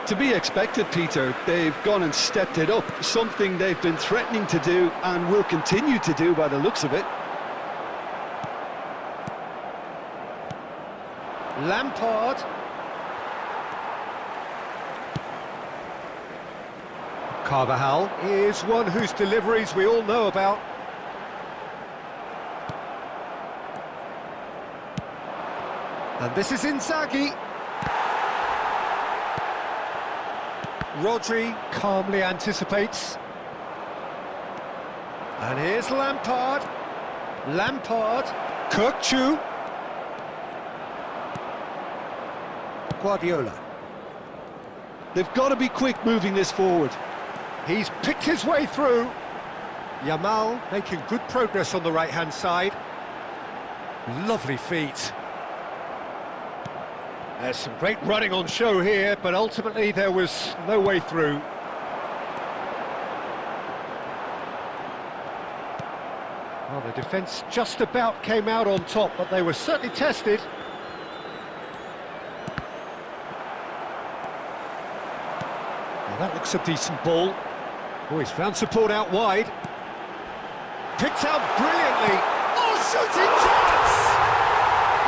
To be expected, Peter. They've gone and stepped it up, something they've been threatening to do and will continue to do by the looks of it. Lampard. Carvajal is one whose deliveries we all know about. And this is Inzaghi. Rodri calmly anticipates. And here's Lampard. Lampard. Kirkchu. Guardiola. They've got to be quick moving this forward. He's picked his way through. Yamal making good progress on the right-hand side. Lovely feet. There's some great running on show here, but ultimately there was no way through. Well, the defence just about came out on top, but they were certainly tested. Well, that looks a decent ball. Oh, he's found support out wide. Picked out brilliantly. Oh, shooting chance!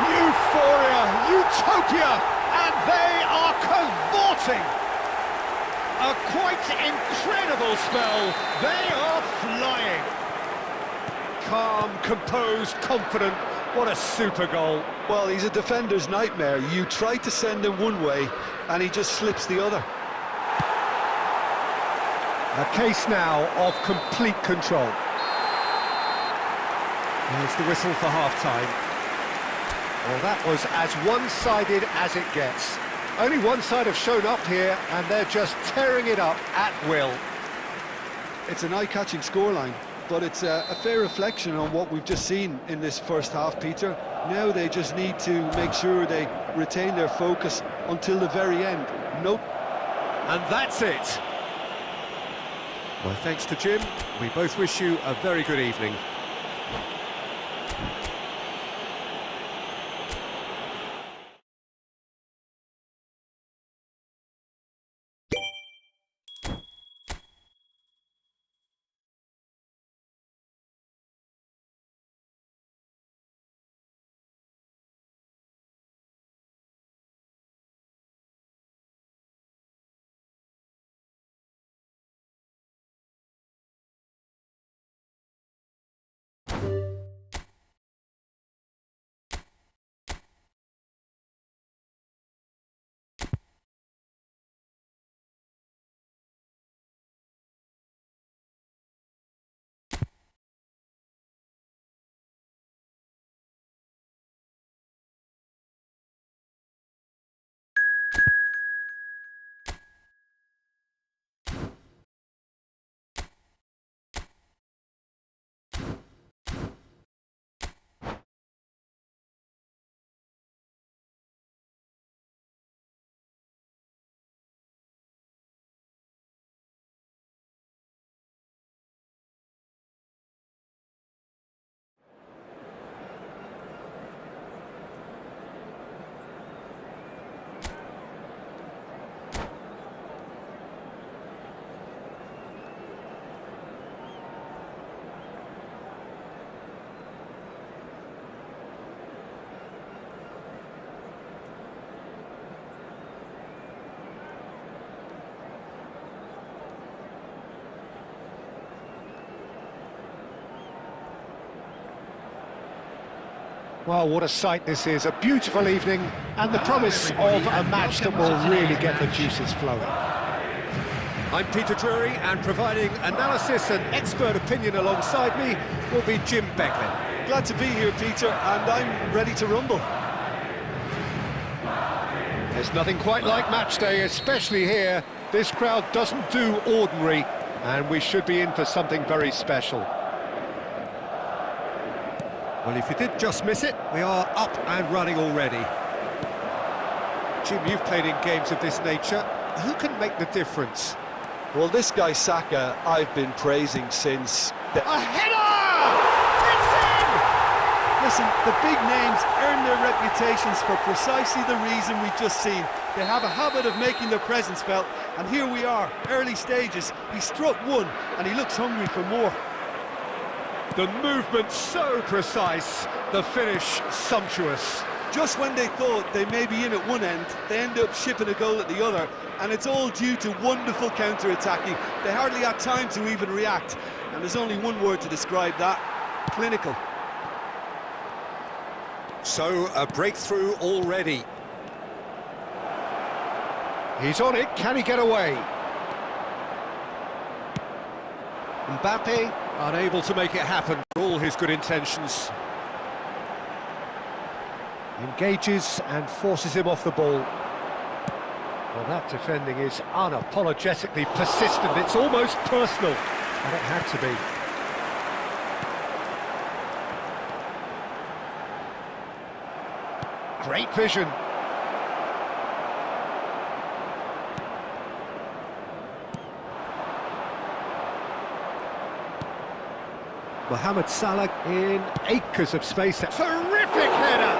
Euphoria, utopia, and they are cavorting. A quite incredible spell. They are flying. Calm, composed, confident. What a super goal. Well, he's a defender's nightmare. You try to send him one way, and he just slips the other. A case now of complete control. Here's the whistle for half-time. Well, that was as one-sided as it gets. Only one side have shown up here, and they're just tearing it up at will. It's an eye-catching scoreline, but it's a fair reflection on what we've just seen in this first half, Peter. Now they just need to make sure they retain their focus until the very end. And that's it. Well, thanks to Jim. We both wish you a very good evening. Well, what a sight this is. A beautiful evening and the promise of a match that will really get the juices flowing. I'm Peter Drury, and providing analysis and expert opinion alongside me will be Jim Becklin. Glad to be here, Peter, and I'm ready to rumble. There's nothing quite like match day, especially here. This crowd doesn't do ordinary, and we should be in for something very special. Well, if you did just miss it, we are up and running already. Jim, you've played in games of this nature. Who can make the difference? Well, this guy Saka, I've been praising since... A header! It's in! Listen, the big names earn their reputations for precisely the reason we've just seen. They have a habit of making their presence felt, and here we are, early stages. He struck one, and he looks hungry for more. The movement so precise, the finish sumptuous. Just when they thought they may be in at one end, they end up shipping a goal at the other, and it's all due to wonderful counter-attacking. They hardly had time to even react, and there's only one word to describe that: clinical. So, a breakthrough already. He's on it, can he get away? Mbappe, Unable to make it happen for all his good intentions. engages and forces him off the ball. Well, that defending is unapologetically persistent. It's almost personal, and it had to be. Great vision. Mohamed Salah in acres of space. Terrific header!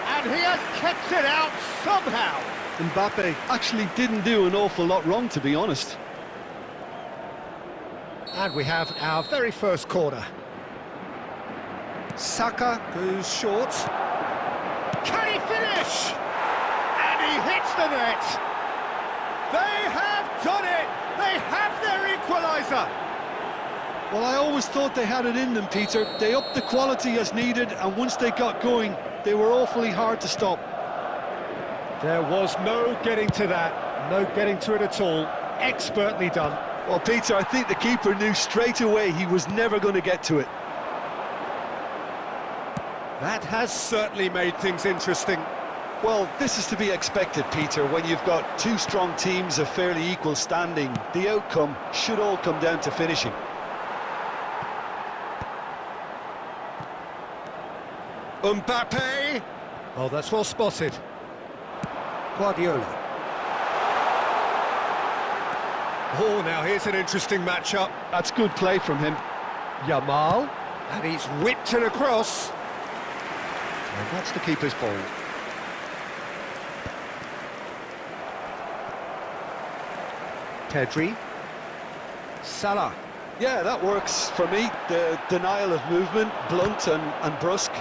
And he has kept it out somehow. Mbappe actually didn't do an awful lot wrong, to be honest. And we have our very first corner. Saka goes short. Can he finish? And he hits the net. They have done it. They have their equaliser. Well, I always thought they had it in them, Peter. They upped the quality as needed, and once they got going, they were awfully hard to stop. There was no getting to that, no getting to it at all. Expertly done. Well, Peter, I think the keeper knew straight away he was never going to get to it. That has certainly made things interesting. Well, this is to be expected, Peter, when you've got two strong teams of fairly equal standing. The outcome should all come down to finishing. Mbappe! Oh, that's well spotted. Guardiola. Oh, now here's an interesting matchup. That's good play from him. Yamal, and he's whipped it across. And that's the keeper's ball. Pedri. Salah. Yeah, that works for me. The denial of movement, blunt and brusque.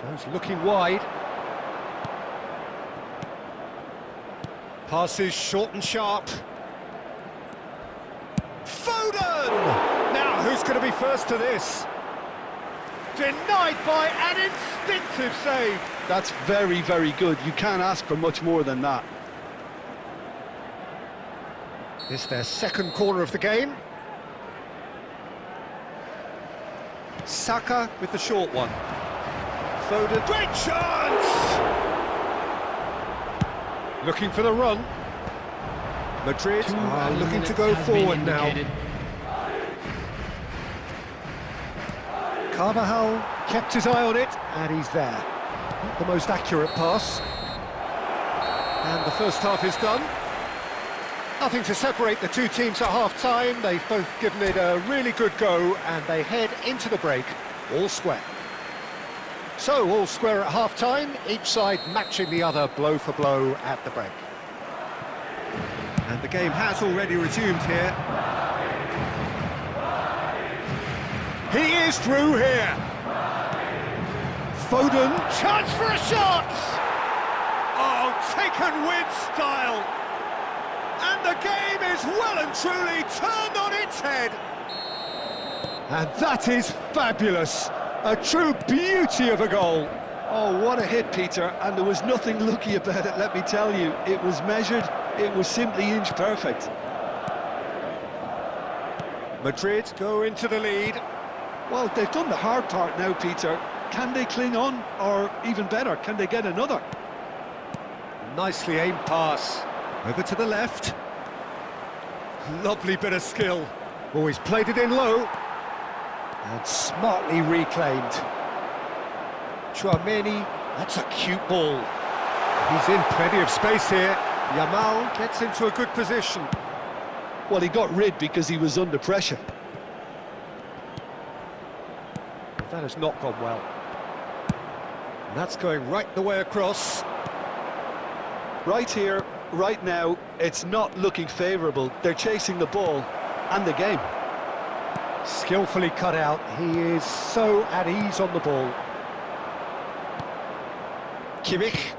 Jones looking wide. Passes short and sharp. Foden! Now, who's going to be first to this? Denied by an instinctive save. That's very, very good. You can't ask for much more than that. This is their second corner of the game. Saka with the short one. Foden, great chance! Looking for the run. Madrid are looking to go forward now. Carvajal kept his eye on it, and he's there. Not the most accurate pass. And the first half is done. Nothing to separate the two teams at half-time. They've both given it a really good go, and they head into the break all square. So, all square at half-time, each side matching the other blow for blow at the break. And the game has already resumed here. He is through here. Foden, chance for a shot! Oh, taken with style. And the game is well and truly turned on its head. And that is fabulous. A true beauty of a goal. Oh, what a hit, Peter, and there was nothing lucky about it, let me tell you. It was measured, it was simply inch perfect. Madrid go into the lead. Well, they've done the hard part now, Peter. Can they cling on, or even better, can they get another? Nicely aimed pass. Over to the left. Lovely bit of skill. Always played it in low. And smartly reclaimed. Chouameni, that's a cute ball. He's in plenty of space here. Yamal gets into a good position. Well, he got rid because he was under pressure. That has not gone well. And that's going right the way across. Right here, right now, it's not looking favourable. They're chasing the ball and the game. Skillfully cut out. He is so at ease on the ball. Kimmich.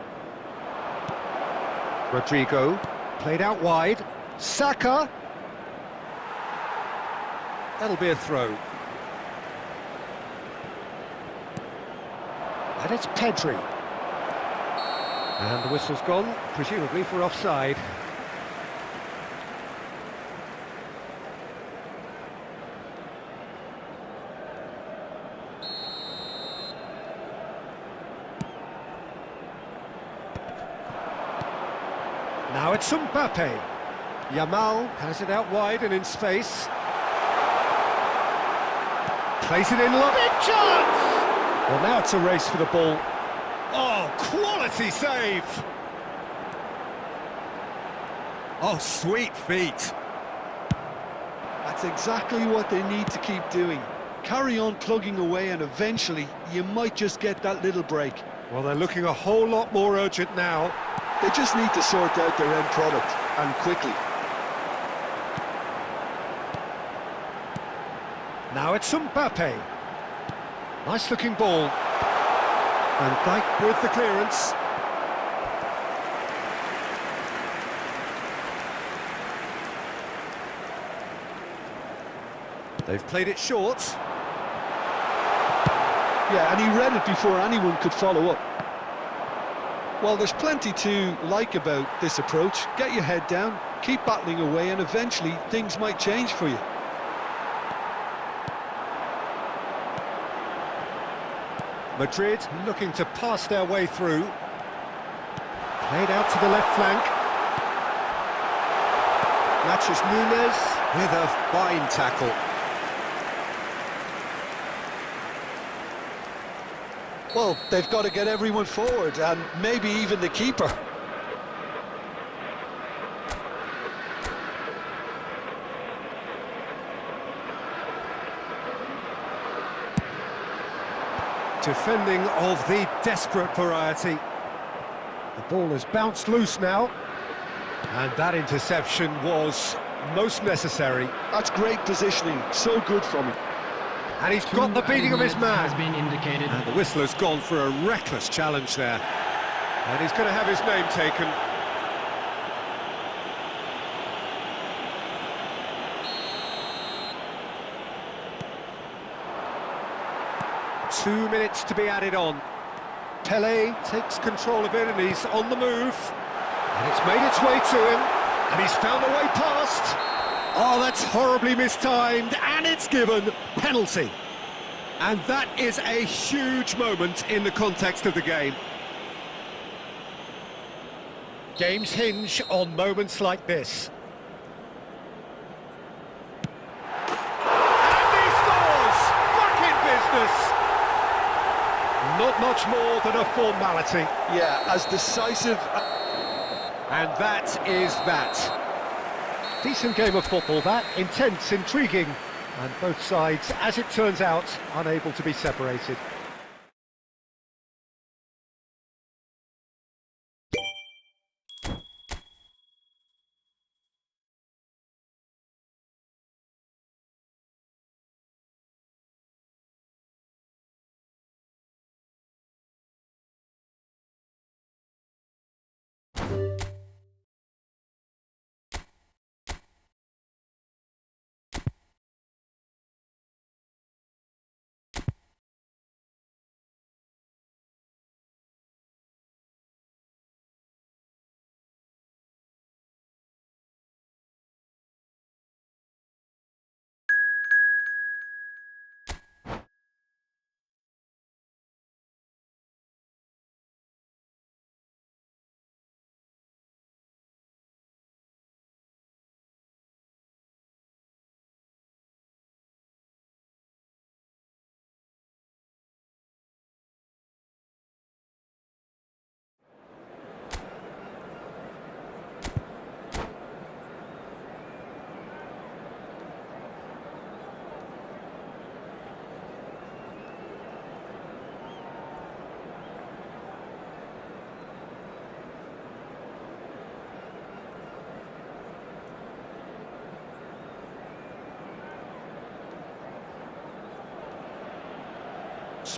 Rodrigo, played out wide. Saka. That'll be a throw. And it's Pedri. And the whistle's gone, presumably for offside. Now it's Mbappe. Yamal has it out wide and in space. Plays it in low. Big chance! Well, now it's a race for the ball. Oh, quality save! Oh, sweet feet. That's exactly what they need to keep doing. Carry on plugging away and eventually you might just get that little break. Well, they're looking a whole lot more urgent now. They just need to sort out their end product, and quickly. Now it's Mbappe. Nice looking ball. Van Dijk with the clearance. They've played it short. Yeah, and he read it before anyone could follow up. Well, there's plenty to like about this approach. Get your head down, keep battling away, and eventually things might change for you. Madrid looking to pass their way through. Played out to the left flank. Matches Nunes with a fine tackle. Well, they've got to get everyone forward, and maybe even the keeper. Defending of the desperate variety. The ball has bounced loose now. And that interception was most necessary. That's great positioning, so good from him. And he's got the beating of his man. Has been indicated. And the whistler's gone for a reckless challenge there. And he's going to have his name taken. Two minutes to be added on. Pele takes control of it and he's on the move. And it's made its way to him. And he's found a way past. Oh, that's horribly mistimed. And it's given penalty. And that is a huge moment in the context of the game. Games hinge on moments like this. And he scores! Back in business! Not much more than a formality. Yeah, as decisive. And that is that. Decent game of football, that. Intense, intriguing. And both sides, as it turns out, unable to be separated.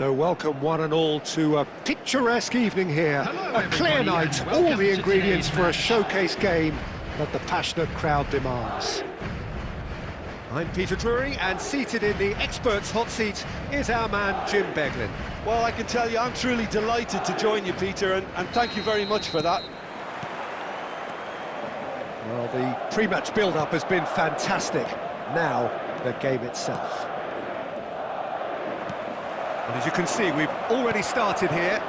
So welcome one and all to a picturesque evening here. A clear night, all the ingredients for a showcase game that the passionate crowd demands. I'm Peter Drury, and seated in the experts' hot seat is our man Jim Beglin. Well, I can tell you, I'm truly delighted to join you, Peter, and thank you very much for that. Well, the pre-match build-up has been fantastic. Now, the game itself. And as you can see, we've already started here.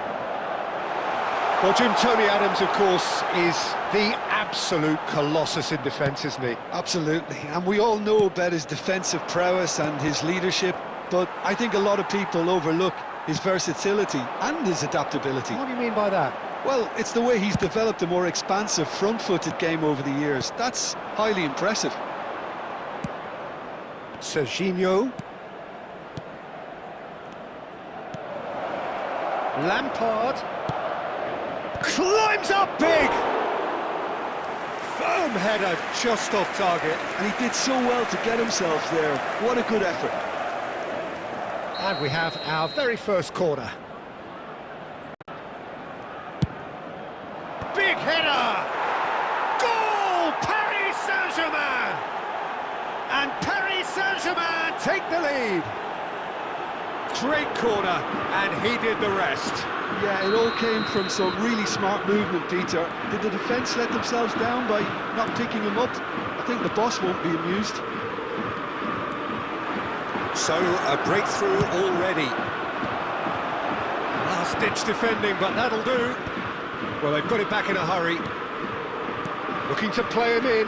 Well, Jim, Tony Adams, of course, is the absolute colossus in defence, isn't he? Absolutely, and we all know about his defensive prowess and his leadership, but I think a lot of people overlook his versatility and his adaptability. What do you mean by that? Well, it's the way he's developed a more expansive, front-footed game over the years. That's highly impressive. Serginho. Lampard. Climbs up big! Firm header just off target. And he did so well to get himself there. What a good effort. And we have our very first corner. Big header! Goal! Paris Saint-Germain! And Paris Saint-Germain take the lead. Great corner, and he did the rest. Yeah, it all came from some really smart movement, Peter. Did the defence let themselves down by not picking him up? I think the boss won't be amused. So, a breakthrough already. Last-ditch defending, but that'll do. Well, they've got it back in a hurry. Looking to play him in.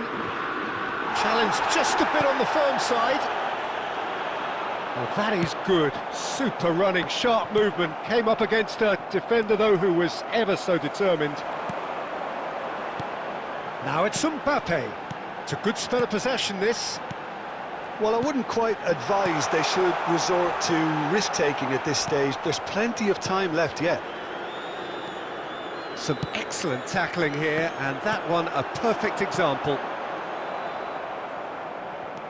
Challenge just a bit on the firm side. Well, that is good. Super running, sharp movement. Came up against a defender, though, who was ever so determined. Now it's Mbappe. It's a good spell of possession, this. Well, I wouldn't quite advise they should resort to risk-taking at this stage. There's plenty of time left yet. Some excellent tackling here, and that one a perfect example.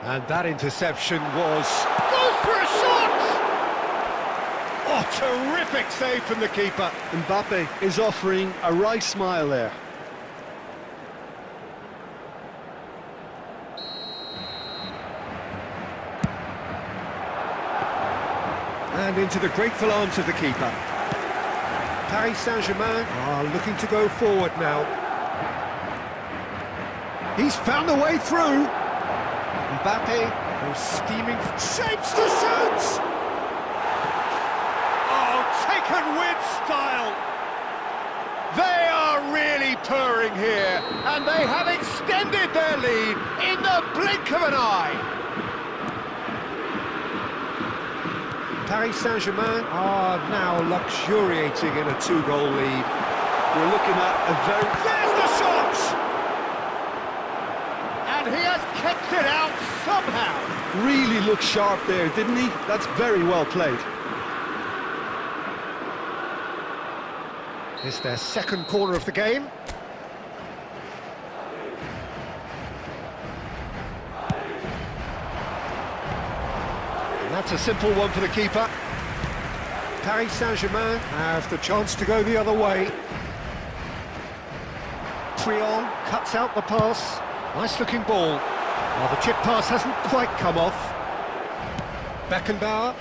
And that interception was... Goes for a shot! Oh, terrific save from the keeper. Mbappe is offering a wry smile there. And into the grateful arms of the keeper. Paris Saint-Germain are looking to go forward now. He's found a way through. Mbappe, who's steaming, shapes to shoot! Oh, taken with style! They are really purring here, and they have extended their lead in the blink of an eye. Paris Saint-Germain are now luxuriating in a two-goal lead. We're looking at a very... There's the shot! And he has kept it out somehow. Really looked sharp there, didn't he? That's very well played. It's their second corner of the game. And that's a simple one for the keeper. Paris Saint-Germain have the chance to go the other way. Trion cuts out the pass. Nice-looking ball. Well, the chip pass hasn't quite come off. Beckenbauer.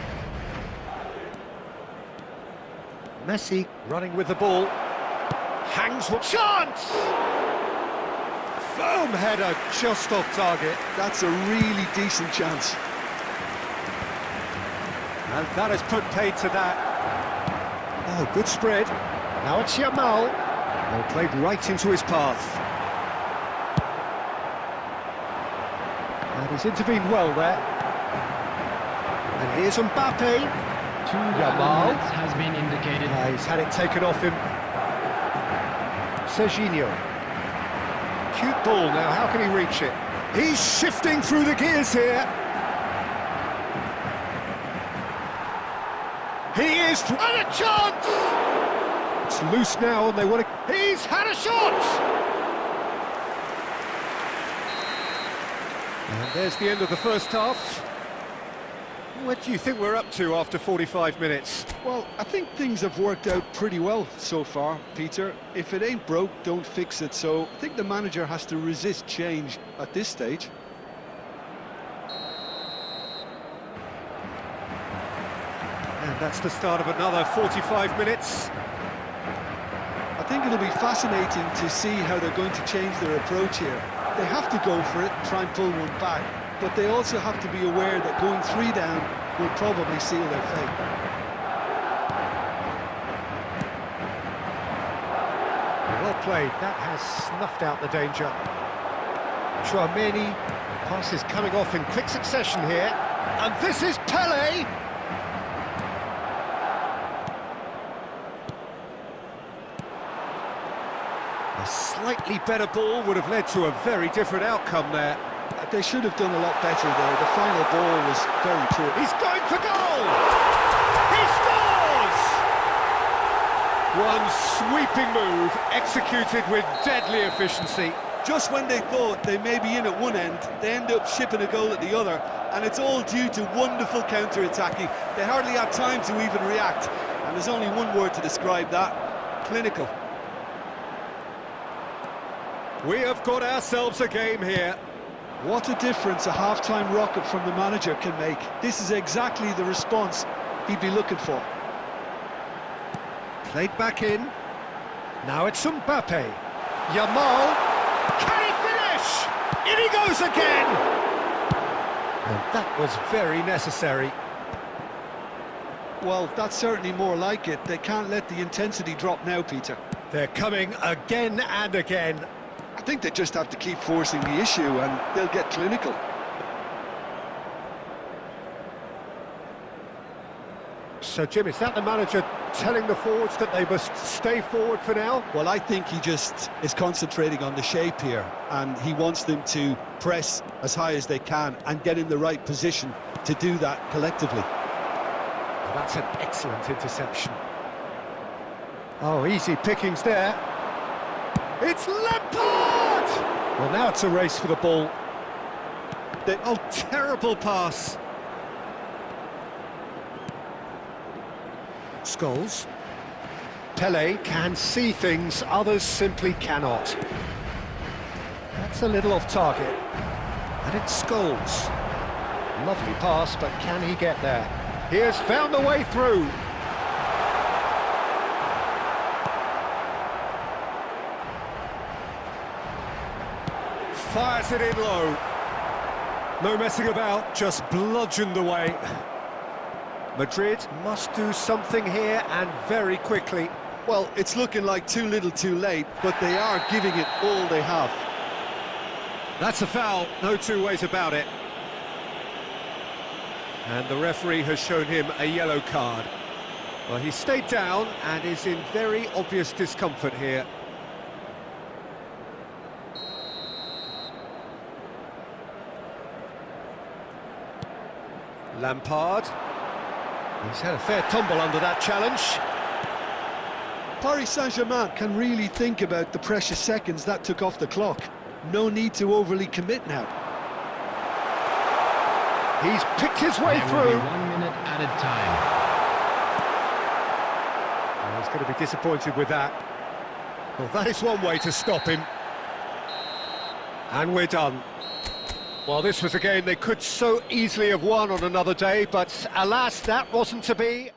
Messi running with the ball. Hangs what chance! Firm header just off target. That's a really decent chance. And that has put paid to that. Oh, good spread. Now it's Yamal. Well, played right into his path. And he's intervened well there. And here's Mbappe. Yamal has been indicated. He's had it taken off him. Serginho. Cute ball now, how can he reach it? He's shifting through the gears here. He is... And a chance! It's loose now and they want to... He's had a shot! And there's the end of the first half. What do you think we're up to after 45 minutes? Well, I think things have worked out pretty well so far, Peter. If it ain't broke, don't fix it. So I think the manager has to resist change at this stage. And that's the start of another 45 minutes. I think it'll be fascinating to see how they're going to change their approach here. They have to go for it, try and pull one back, but they also have to be aware that going 3 down will probably seal their fate. Well played, that has snuffed out the danger. Chouameni, passes coming off in quick succession here, and this is Pele! A slightly better ball would have led to a very different outcome there. They should have done a lot better there. The final ball was very poor. He's going for goal! He scores! One sweeping move, executed with deadly efficiency. Just when they thought they may be in at one end, they end up shipping a goal at the other, and it's all due to wonderful counter-attacking. They hardly had time to even react, and there's only one word to describe that: clinical. We have got ourselves a game here. What a difference a half-time rocket from the manager can make. This is exactly the response he'd be looking for. Played back in. Now it's Mbappe. Yamal. Can he finish? In he goes again! And that was very necessary. Well, that's certainly more like it. They can't let the intensity drop now, Peter. They're coming again and again. I think they just have to keep forcing the issue and they'll get clinical. So, Jim, is that the manager telling the forwards that they must stay forward for now? Well, I think he just is concentrating on the shape here, and he wants them to press as high as they can and get in the right position to do that collectively. Well, that's an excellent interception. Oh, easy pickings there. It's Lampard! Well, now it's a race for the ball. Oh, terrible pass. Scholes. Pele can see things, others simply cannot. That's a little off target. And it's Scholes. Lovely pass, but can he get there? He has found the way through. Fires it in low. No messing about, just bludgeoned away. Madrid must do something here, and very quickly. Well, it's looking like too little too late, but they are giving it all they have. That's a foul, no two ways about it. And the referee has shown him a yellow card. Well, he stayed down and is in very obvious discomfort here. Lampard. He's had a fair tumble under that challenge. Paris Saint-Germain can really think about the precious seconds that took off the clock. No need to overly commit now. He's picked his way There through. will be 1 minute added time. Oh, he's going to be disappointed with that. Well, that is one way to stop him. And we're done. Well, this was a game they could so easily have won on another day, but alas, that wasn't to be.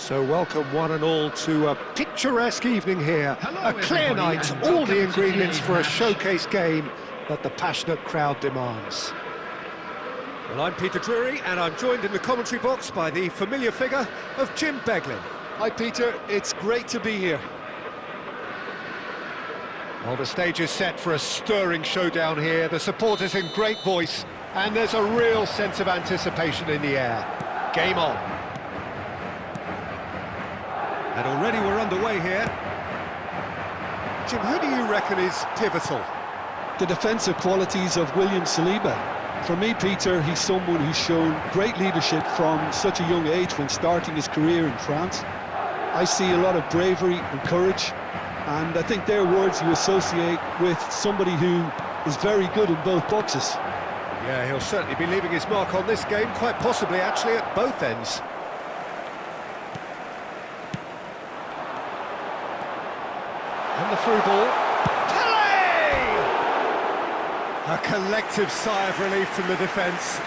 So welcome one and all to a picturesque evening here. A clear night, all the ingredients for a showcase game that the passionate crowd demands. Well, I'm Peter Drury, and I'm joined in the commentary box by the familiar figure of Jim Beglin. Hi Peter, it's great to be here. Well, the stage is set for a stirring showdown here. The supporters in great voice, and there's a real sense of anticipation in the air. Game on. And already we're underway here. Jim, who do you reckon is pivotal? The defensive qualities of William Saliba. For me, Peter, he's someone who's shown great leadership from such a young age when starting his career in France. I see a lot of bravery and courage, and I think they're words you associate with somebody who is very good in both boxes. Yeah, he'll certainly be leaving his mark on this game, quite possibly actually at both ends. And the through ball. Pele! A collective sigh of relief from the defence.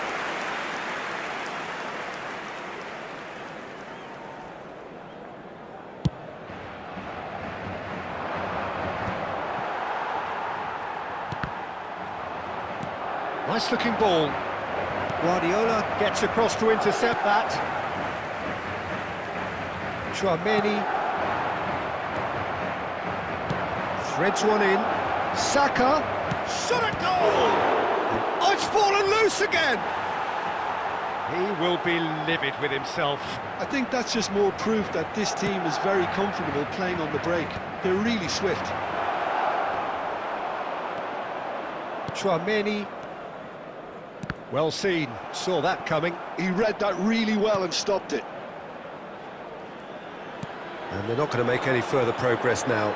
Nice looking ball. Guardiola gets across to intercept that. Chouameni threads one in. Saka shot at goal! Oh, it's fallen loose again! He will be livid with himself. I think that's just more proof that this team is very comfortable playing on the break. They're really swift. Chouameni. Well seen, saw that coming. He read that really well and stopped it. And they're not going to make any further progress now.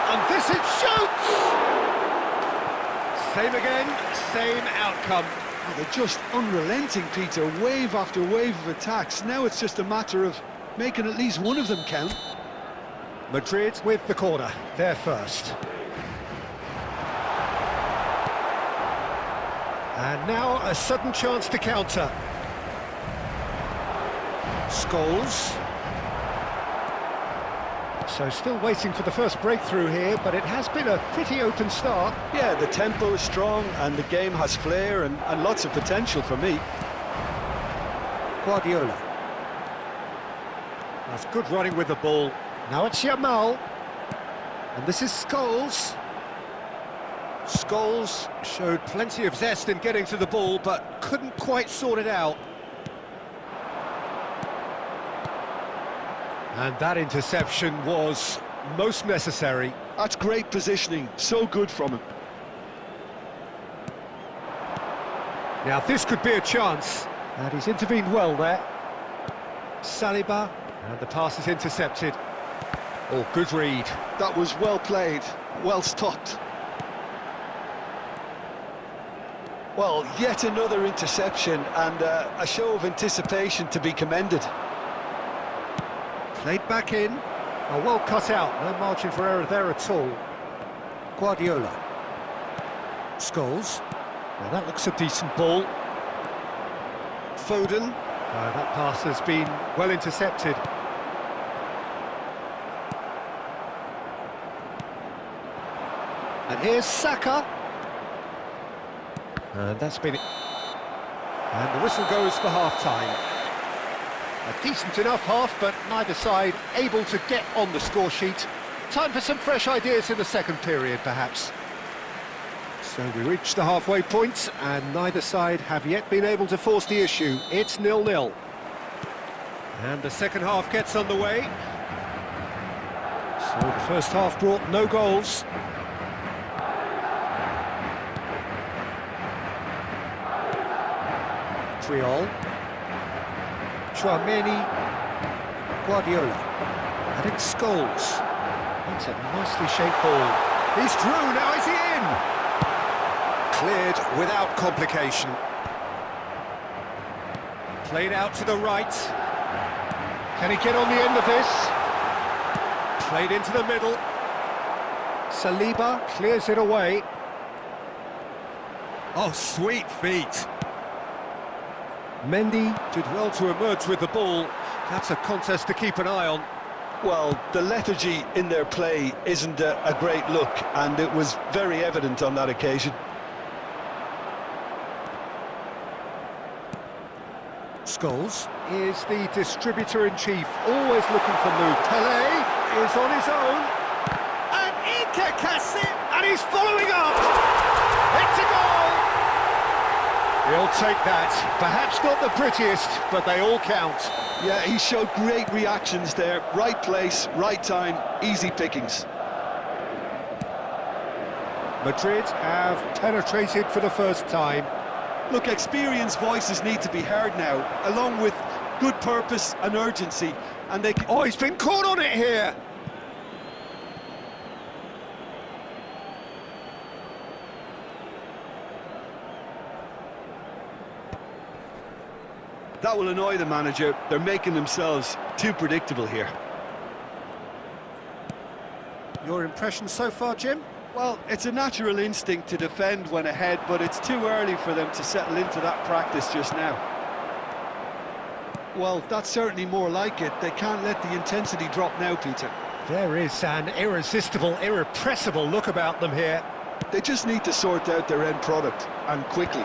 And this it shoots! Same again, same outcome. Oh, they're just unrelenting, Peter, wave after wave of attacks. Now it's just a matter of making at least one of them count. Madrid with the corner, they're first. And now a sudden chance to counter. Scholes. So still waiting for the first breakthrough here, but it has been a pretty open start. Yeah, the tempo is strong and the game has flair and lots of potential for me. Guardiola. That's good running with the ball. Now it's Yamal. And this is Scholes. Scholes showed plenty of zest in getting to the ball, but couldn't quite sort it out. And that interception was most necessary. That's great positioning, so good from him. Now this could be a chance, and he's intervened well there. Saliba, and the pass is intercepted. Oh, good read. That was well played, well stopped. Well, yet another interception and a show of anticipation to be commended. Played back in. Oh, well cut out. No margin for error there at all. Guardiola. Scholes. Now that looks a decent ball. Foden. That pass has been well intercepted. And here's Saka. And that's been it. And the whistle goes for half-time. A decent enough half, but neither side able to get on the score sheet. Time for some fresh ideas in the second period, perhaps. So we reach the halfway point, and neither side have yet been able to force the issue. It's 0-0. And the second half gets underway. So the first half brought no goals. Triol. Chouameni. Guardiola. And it's Scholes. That's a nicely shaped ball. He's through, now is he in? Cleared without complication. Played out to the right. Can he get on the end of this? Played into the middle. Saliba clears it away. Oh, sweet feet. Mendy. Did well to emerge with the ball. That's a contest to keep an eye on. Well, the lethargy in their play isn't a great look, and it was very evident on that occasion. Scholes is the distributor-in-chief, always looking for move. Pele is on his own. And Iker Casillas, and he's following up. It's a goal. He'll take that. Perhaps not the prettiest, but they all count. Yeah, he showed great reactions there. Right place, right time, easy pickings. Madrid have penetrated for the first time. Look, experienced voices need to be heard now, along with good purpose and urgency, and they can... Oh, he's been caught on it here! That will annoy the manager. They're making themselves too predictable here. Your impression so far, Jim? Well, it's a natural instinct to defend when ahead, but it's too early for them to settle into that practice just now. Well, that's certainly more like it. They can't let the intensity drop now, Peter. There is an irresistible, irrepressible look about them here. They just need to sort out their end product, and quickly.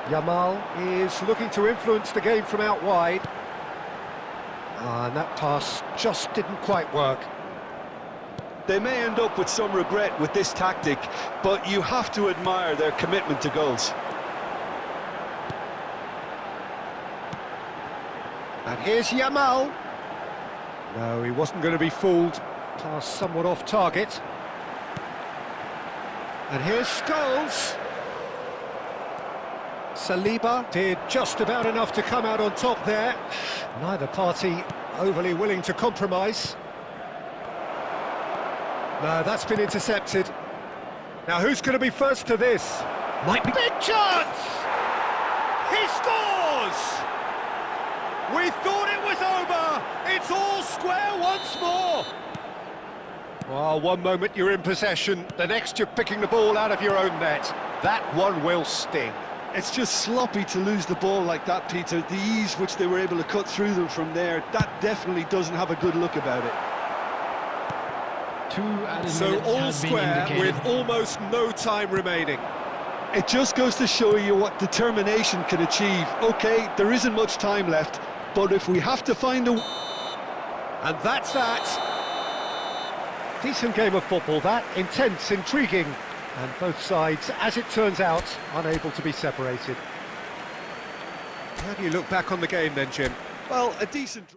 Yamal is looking to influence the game from out wide. And that pass just didn't quite work. They may end up with some regret with this tactic, but you have to admire their commitment to goals. And here's Yamal. No, he wasn't going to be fooled. Pass somewhat off target. And here's Scholes. Saliba did just about enough to come out on top there. Neither party overly willing to compromise. No, that's been intercepted. Now who's going to be first to this? Might be... Big chance! He scores! We thought it was over! It's all square once more! Well, one moment you're in possession, the next you're picking the ball out of your own net. That one will sting. It's just sloppy to lose the ball like that, Peter. The ease which they were able to cut through them from there, that definitely doesn't have a good look about it. 2 added So minutes all has been square indicated. with almost no time remaining. It just goes to show you what determination can achieve. OK, there isn't much time left, but if we have to find a... And that's that. Decent game of football, that. Intense, intriguing. And both sides, as it turns out, unable to be separated. How do you look back on the game then, Jim? Well, a decent...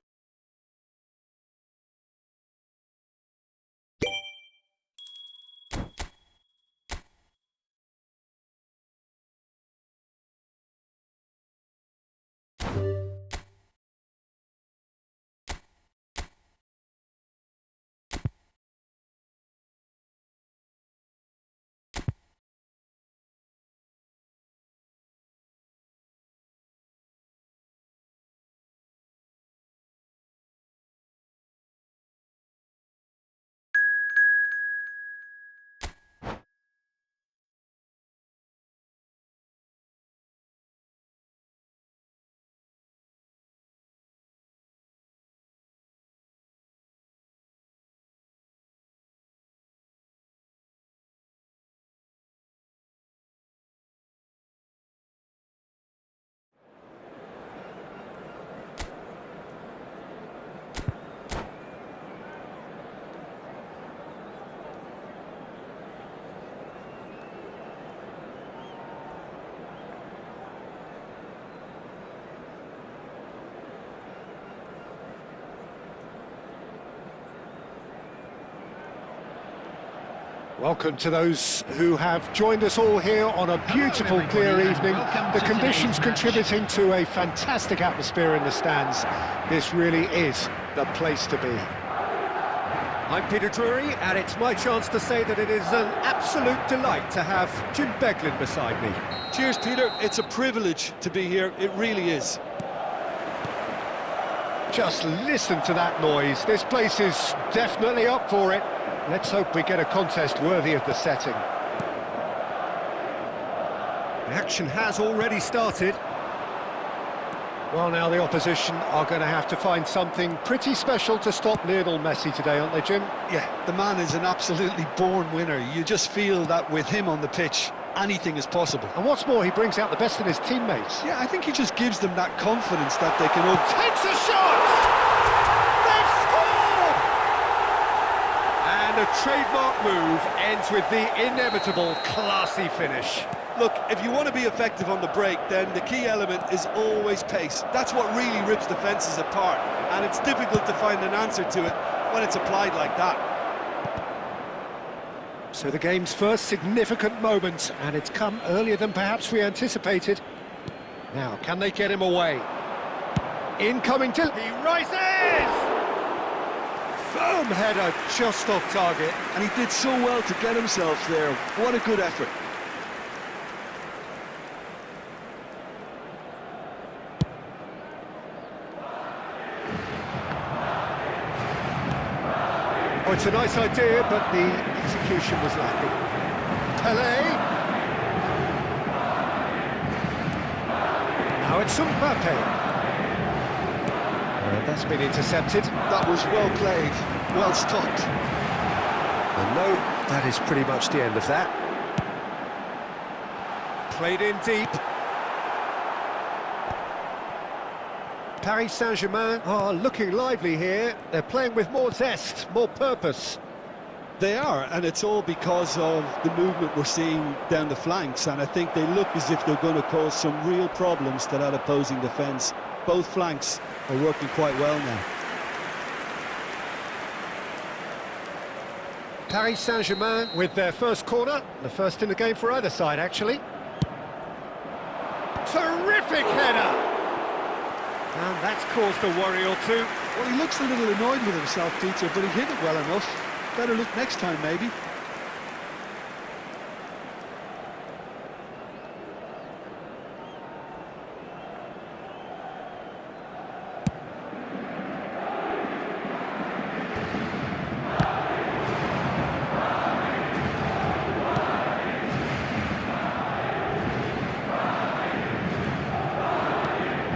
Welcome to those who have joined us all here on a beautiful, clear evening. The conditions contributing to a fantastic atmosphere in the stands. This really is the place to be. I'm Peter Drury, and it's my chance to say that it is an absolute delight to have Jim Beglin beside me. Cheers, Peter. It's a privilege to be here. It really is. Just listen to that noise. This place is definitely up for it. Let's hope we get a contest worthy of the setting. The action has already started. Well, now the opposition are going to have to find something pretty special to stop Lionel Messi today, aren't they, Jim? Yeah, the man is an absolutely born winner. You just feel that with him on the pitch, anything is possible. And what's more, he brings out the best in his teammates. Yeah, I think he just gives them that confidence that they can... Takes a shot! They've scored! And a trademark move ends with the inevitable classy finish. Look, if you want to be effective on the break, then the key element is always pace. That's what really rips defences apart, and it's difficult to find an answer to it when it's applied like that. So the game's first significant moment, and it's come earlier than perhaps we anticipated. Now, can they get him away? Incoming to... He rises! Firm header, just off target. And he did so well to get himself there. What a good effort. Oh, it's a nice idea, but the execution was lacking. Pelé. Now it's Mbappe. That's been intercepted. That was well played, well stopped. And no, that is pretty much the end of that. Played in deep. Paris Saint-Germain are looking lively here. They're playing with more zest, more purpose. They are, and it's all because of the movement we're seeing down the flanks, and I think they look as if they're going to cause some real problems to that opposing defence. Both flanks are working quite well now. Paris Saint-Germain with their first corner, the first in the game for either side, actually. Terrific header! And that's caused a worry or two. Well, he looks a little annoyed with himself, Peter, but he hit it well enough. Better look next time, maybe.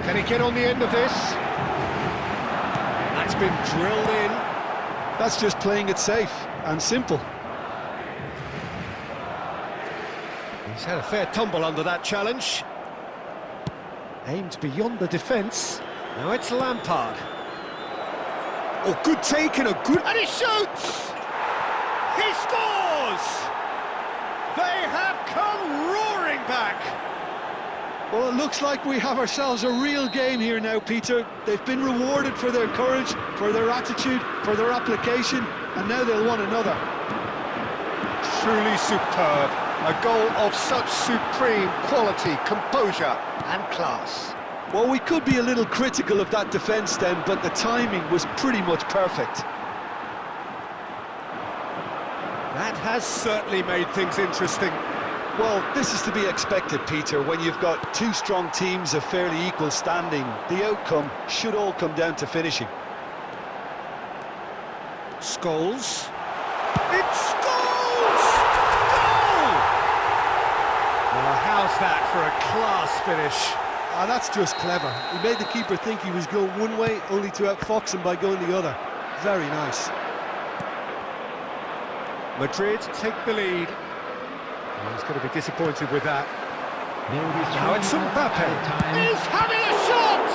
Can he get on the end of this? That's been drilled in. That's just playing it safe and simple. He's had a fair tumble under that challenge. Aimed beyond the defence. Now it's Lampard. Oh, good take and a good... And he shoots! He scores! They have come roaring back! Well, it looks like we have ourselves a real game here now, Peter. They've been rewarded for their courage, for their attitude, for their application, and now they'll want another. Truly superb. A goal of such supreme quality, composure and class. Well, we could be a little critical of that defence then, but the timing was pretty much perfect. That has certainly made things interesting. Well, this is to be expected, Peter, when you've got two strong teams of fairly equal standing. The outcome should all come down to finishing. Scholes. It's Scholes! Goal! Well, how's that for a class finish? Ah, that's just clever. He made the keeper think he was going one way, only to outfox him by going the other. Very nice. Madrid take the lead. He's going to be disappointed with that. Now it's Mbappe. He's having a shot!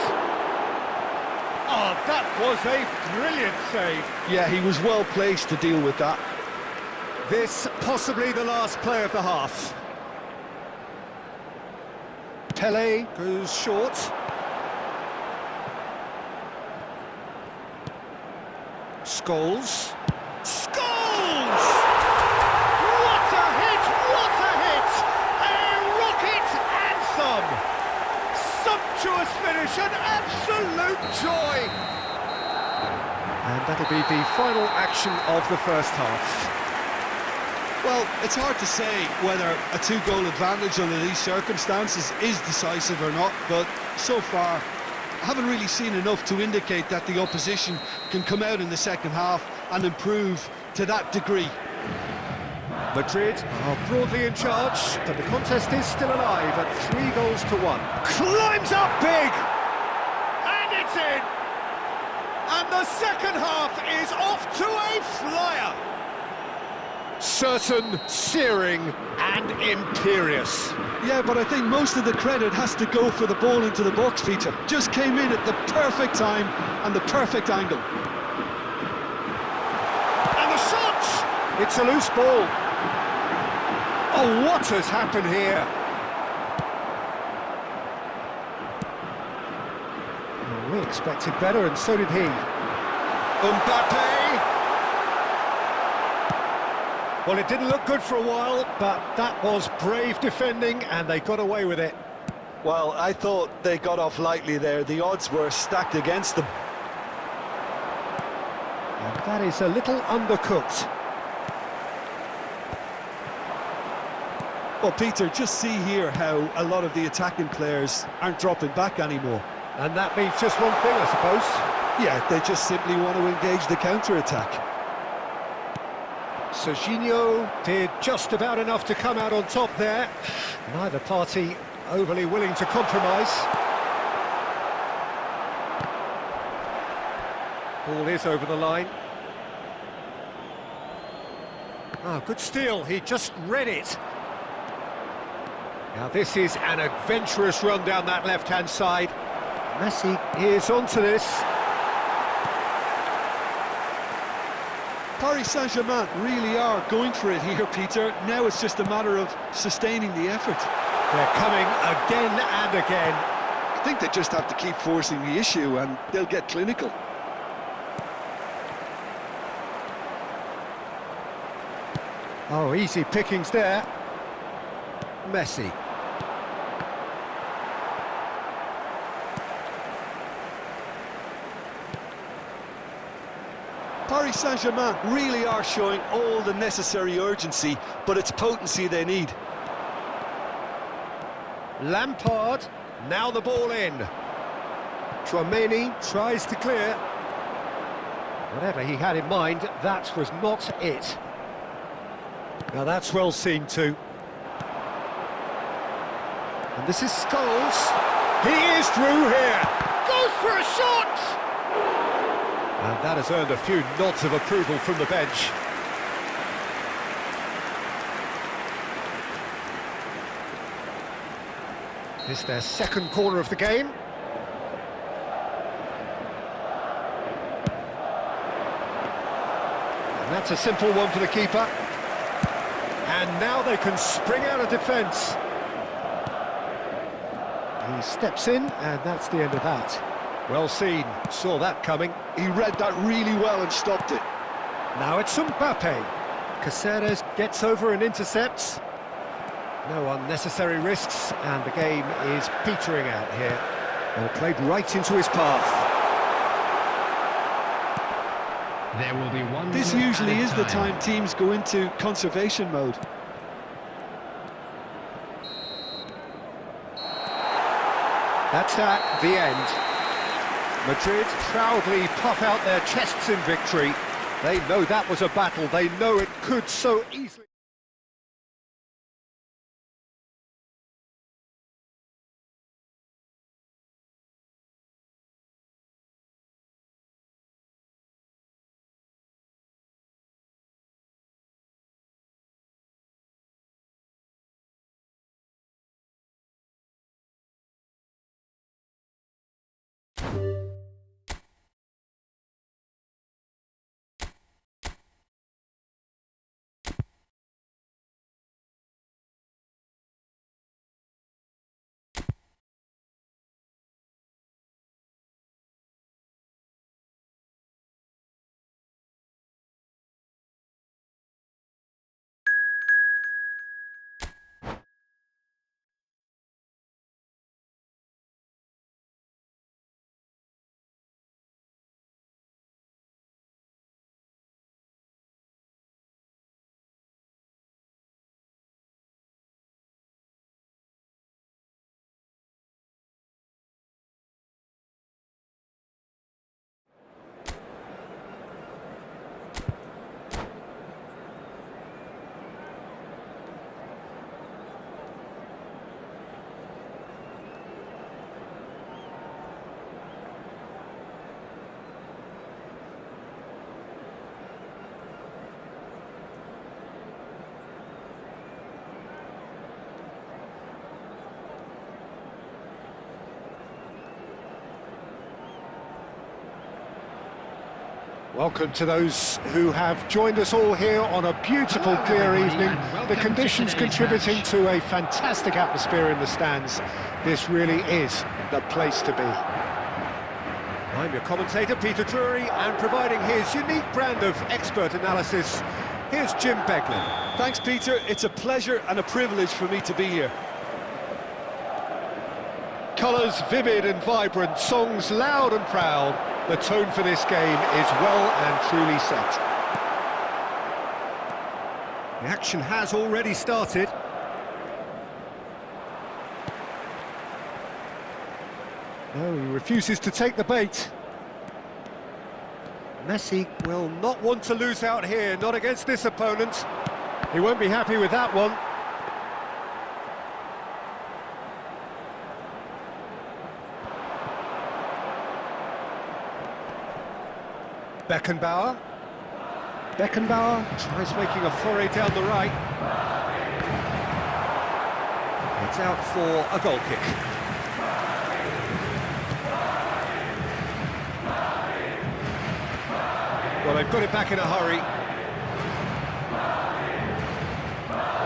Oh, that was a brilliant save. Yeah, he was well placed to deal with that. This possibly the last play of the half. Pelé goes short. Scholes. Scholes! What a hit! What a hit! A rocket anthem! Sumptuous finish, an absolute joy! And that'll be the final action of the first half. Well, it's hard to say whether a two-goal advantage under these circumstances is decisive or not, but so far I haven't really seen enough to indicate that the opposition can come out in the second half and improve to that degree. Madrid are broadly in charge, but the contest is still alive at 3-1. Climbs up big! And it's in! And the second half is off to a flyer! Certain, searing and imperious. Yeah, but I think most of the credit has to go for the ball into the box, Peter. Just came in at the perfect time and the perfect angle. And the shot! It's a loose ball. Oh, what has happened here? Well, we expected better, and so did he. Mbappe! Well, it didn't look good for a while, but that was brave defending, and they got away with it. Well, I thought they got off lightly there. The odds were stacked against them. And that is a little undercooked. Well, Peter, just see here how a lot of the attacking players aren't dropping back anymore. And that means just one thing, I suppose. Yeah, they just simply want to engage the counter-attack. Serginho did just about enough to come out on top there. Neither party overly willing to compromise. Ball is over the line. Oh, good steal, he just read it. Now this is an adventurous run down that left-hand side. Messi is onto this. Paris Saint-Germain really are going for it here, Peter. Now it's just a matter of sustaining the effort. They're coming again and again. I think they just have to keep forcing the issue and they'll get clinical. Oh, easy pickings there. Messi. Paris Saint-Germain really are showing all the necessary urgency, but it's potency they need. Lampard, now the ball in. Tchouameni tries to clear. Whatever he had in mind, that was not it. Now that's well seen too. And this is Scholes. He is through here. Goes for a shot! And that has earned a few nods of approval from the bench. This is their second corner of the game. And that's a simple one for the keeper. And now they can spring out of defence. He steps in, and that's the end of that. Well seen, saw that coming. He read that really well and stopped it. Now it's Mbappe. Caceres gets over and intercepts. No unnecessary risks, and the game is petering out here. Well, played right into his path. There will be one. This usually is the time teams go into conservation mode. That's at the end. Madrid proudly puff out their chests in victory. They know that was a battle. They know it could so easily... Welcome to those who have joined us all here on a beautiful, clear evening. The conditions contributing to a fantastic atmosphere in the stands. This really is the place to be. I'm your commentator, Peter Drury, and providing his unique brand of expert analysis, here's Jim Beglin. Thanks, Peter. It's a pleasure and a privilege for me to be here. Colours vivid and vibrant, songs loud and proud. The tone for this game is well and truly set. The action has already started. No, he refuses to take the bait. Messi will not want to lose out here, not against this opponent. He won't be happy with that one. Beckenbauer. Beckenbauer tries making a foray down the right. It's out for a goal kick. Well, they've got it back in a hurry.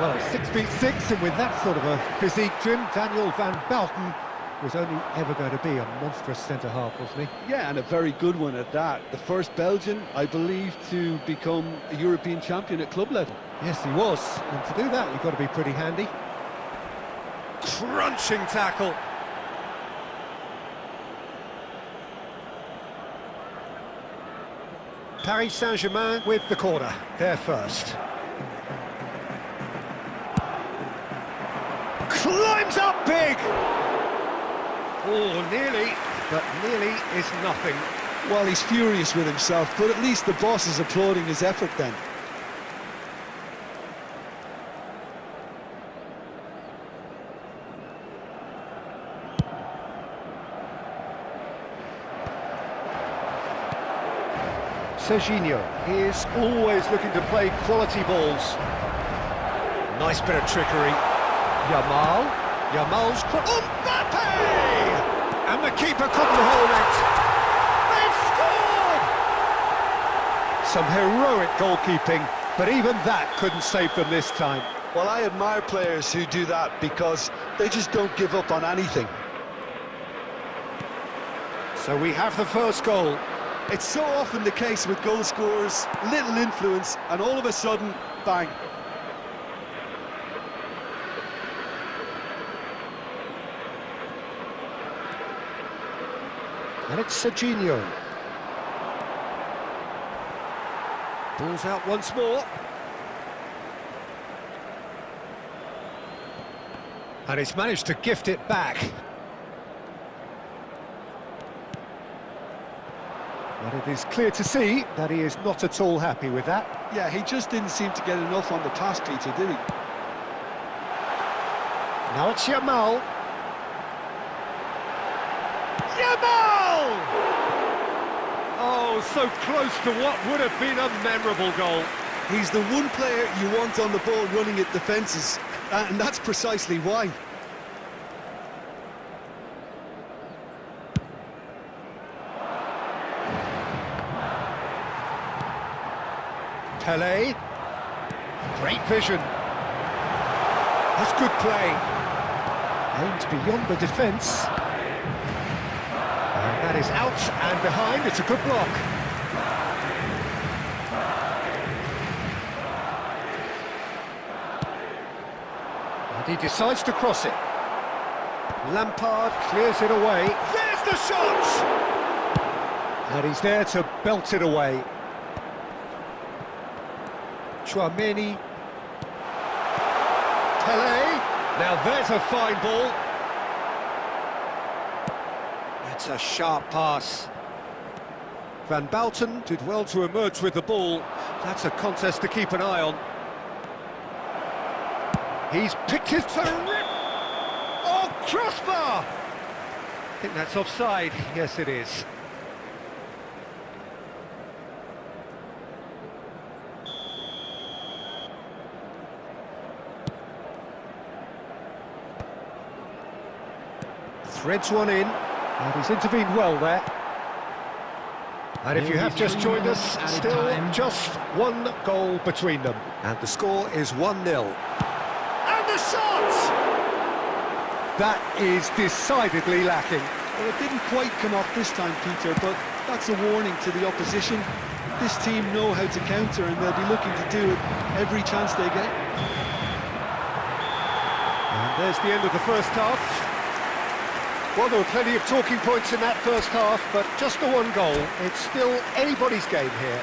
Well, 6'6", and with that sort of a physique, Jim, Daniel van Belten was only ever going to be a monstrous centre-half, wasn't he? Yeah, and a very good one at that. The first Belgian, I believe, to become a European champion at club level. Yes, he was. And to do that, you've got to be pretty handy. Crunching tackle. Paris Saint-Germain with the corner, there first. Climbs up big! Oh, nearly, but nearly is nothing. Well, he's furious with himself, but at least the boss is applauding his effort then. Serginho is always looking to play quality balls. Nice bit of trickery. Yamal's Mbappe! And the keeper couldn't hold it. They've scored! Some heroic goalkeeping, but even that couldn't save them this time. Well, I admire players who do that because they just don't give up on anything. So we have the first goal. It's so often the case with goal scorers, little influence, and all of a sudden, bang. And it's Serginho. Ball's out once more. And he's managed to gift it back. But it is clear to see that he is not at all happy with that. Yeah, he just didn't seem to get enough on the pass, Peter, did he? Now it's Yamal. Yamal! Oh, so close to what would have been a memorable goal. He's the one player you want on the ball running at defences, and that's precisely why. Pelé. Great vision. That's good play. Aimed beyond the defence. And that is out and behind. It's a good block. And he decides to cross it. Lampard clears it away. There's the shot! And he's there to belt it away. Chouameni. Pelé. Now there's a fine ball. That's a sharp pass. Van Belten did well to emerge with the ball. That's a contest to keep an eye on. He's picked his terrific. Oh, crossbar! I think that's offside. Yes, it is. Threads one in, and he's intervened well there. And if you have just joined us, still just one goal between them. And the score is 1-0. And the shot! That is decidedly lacking. Well, it didn't quite come off this time, Peter, but that's a warning to the opposition. This team know how to counter, and they'll be looking to do it every chance they get. And there's the end of the first half. Well, there were plenty of talking points in that first half, but just the one goal. It's still anybody's game here.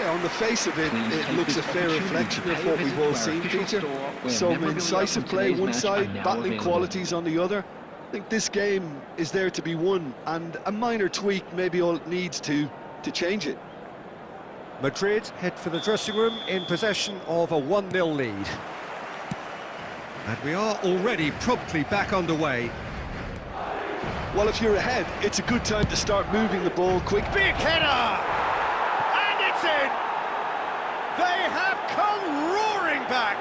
Yeah, on the face of it, it looks a fair reflection of what we've all seen, Peter. Some incisive play one side, battling qualities on the other. I think this game is there to be won, and a minor tweak maybe all it needs to change it. Madrid head for the dressing room in possession of a 1-0 lead. And we are already promptly back underway. Well, if you're ahead, it's a good time to start moving the ball quick. Big header! And it's in! They have come roaring back!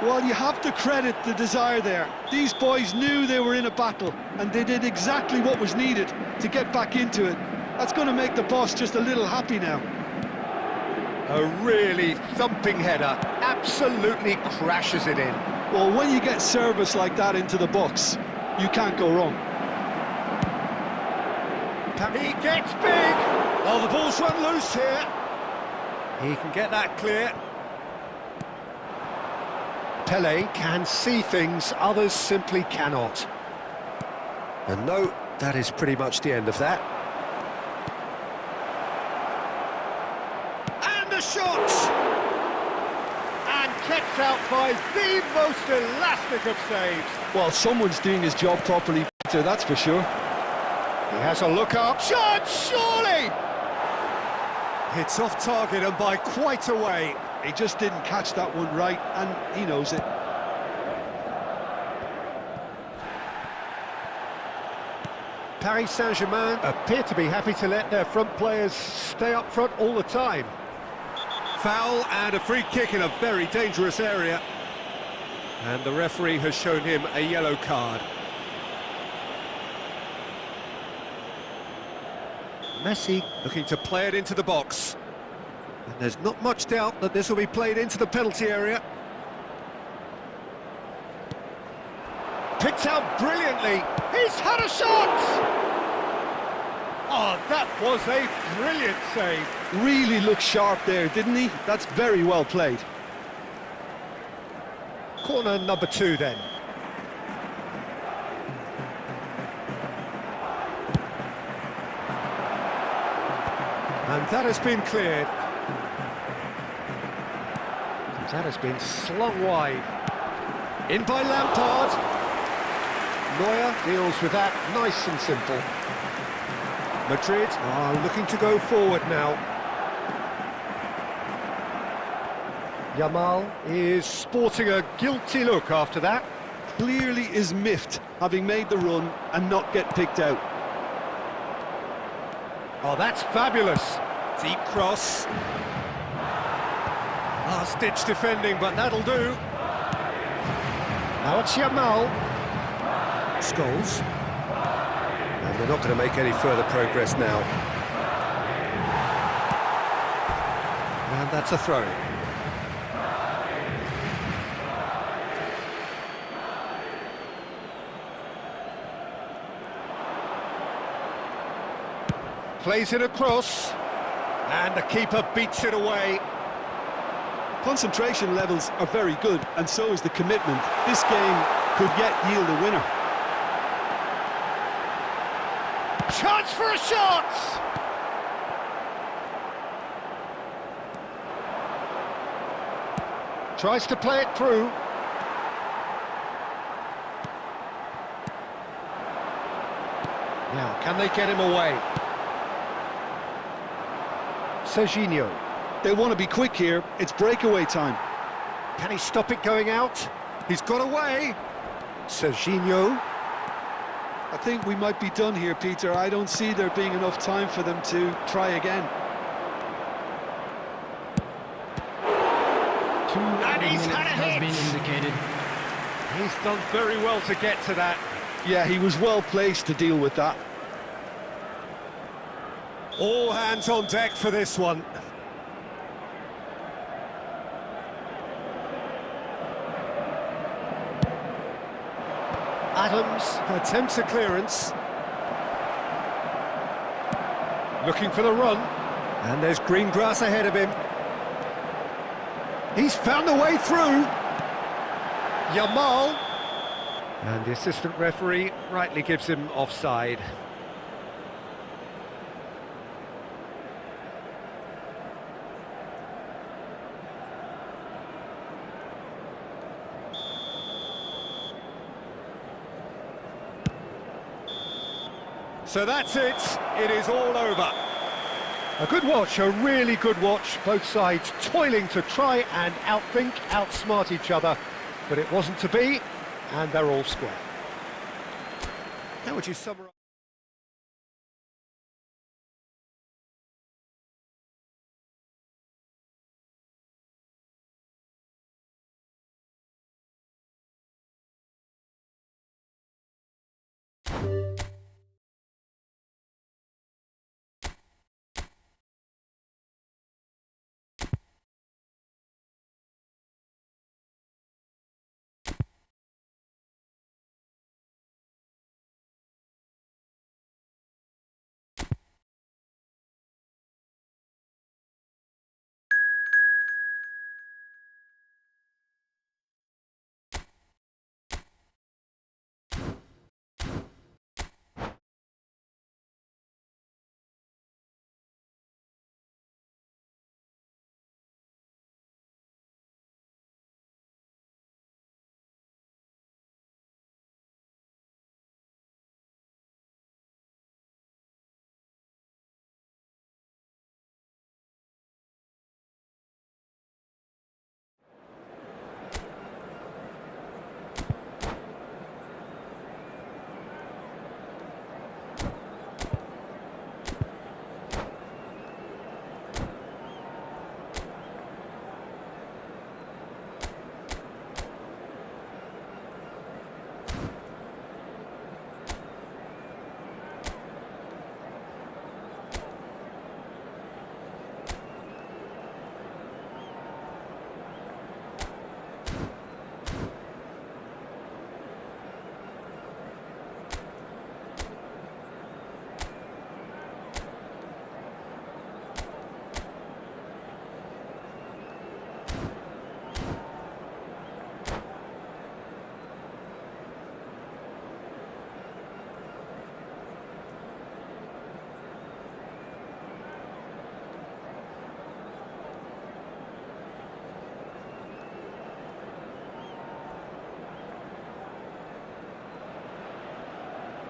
Well, you have to credit the desire there. These boys knew they were in a battle, and they did exactly what was needed to get back into it. That's going to make the boss just a little happy now. A really thumping header, absolutely crashes it in. Well, when you get service like that into the box, you can't go wrong. He gets big! Oh, the ball's run loose here. He can get that clear. Pele can see things others simply cannot. And no, that is pretty much the end of that. And the shot! And kept out by the most elastic of saves. Well, someone's doing his job properly, Peter, that's for sure. He has a look up. Shot, surely! It's off target and by quite a way. He just didn't catch that one right, and he knows it. Paris Saint-Germain appear to be happy to let their front players stay up front all the time. Foul and a free kick in a very dangerous area. And the referee has shown him a yellow card. Messi Looking to play it into the box. And there's not much doubt that this will be played into the penalty area. picked out brilliantly. He's had a shot! Oh, that was a brilliant save. Really looked sharp there, didn't he? That's very well played. Corner number 2 then. And that has been cleared. That has been slung wide. In by Lampard. Neuer deals with that nice and simple. Madrid are looking to go forward now. Yamal is sporting a guilty look after that. Clearly is miffed, having made the run and not get picked out. Oh, that's fabulous. Deep cross. Last-ditch defending, but that'll do. Now it's Yamal. Scholes. And they're not going to make any further progress now. And that's a throw. Plays it across. And the keeper beats it away. Concentration levels are very good, and so is the commitment. This game could yet yield a winner. Chance for a shot! Tries to play it through. Now, can they get him away? Serginho. They want to be quick here. It's breakaway time. Can he stop it going out? He's got away. Serginho. I think we might be done here, Peter. I don't see there being enough time for them to try again. And he's had a hit. Has been indicated. He's done very well to get to that. Yeah, he was well placed to deal with that. All hands on deck for this one. Adams attempts a clearance. Looking for the run. And there's green grass ahead of him. He's found a way through. Yamal. And the assistant referee rightly gives him offside. So that's it. It is all over. A good watch, a really good watch. Both sides toiling to try and outthink, outsmart each other. But it wasn't to be, and they're all square. How would you summarise?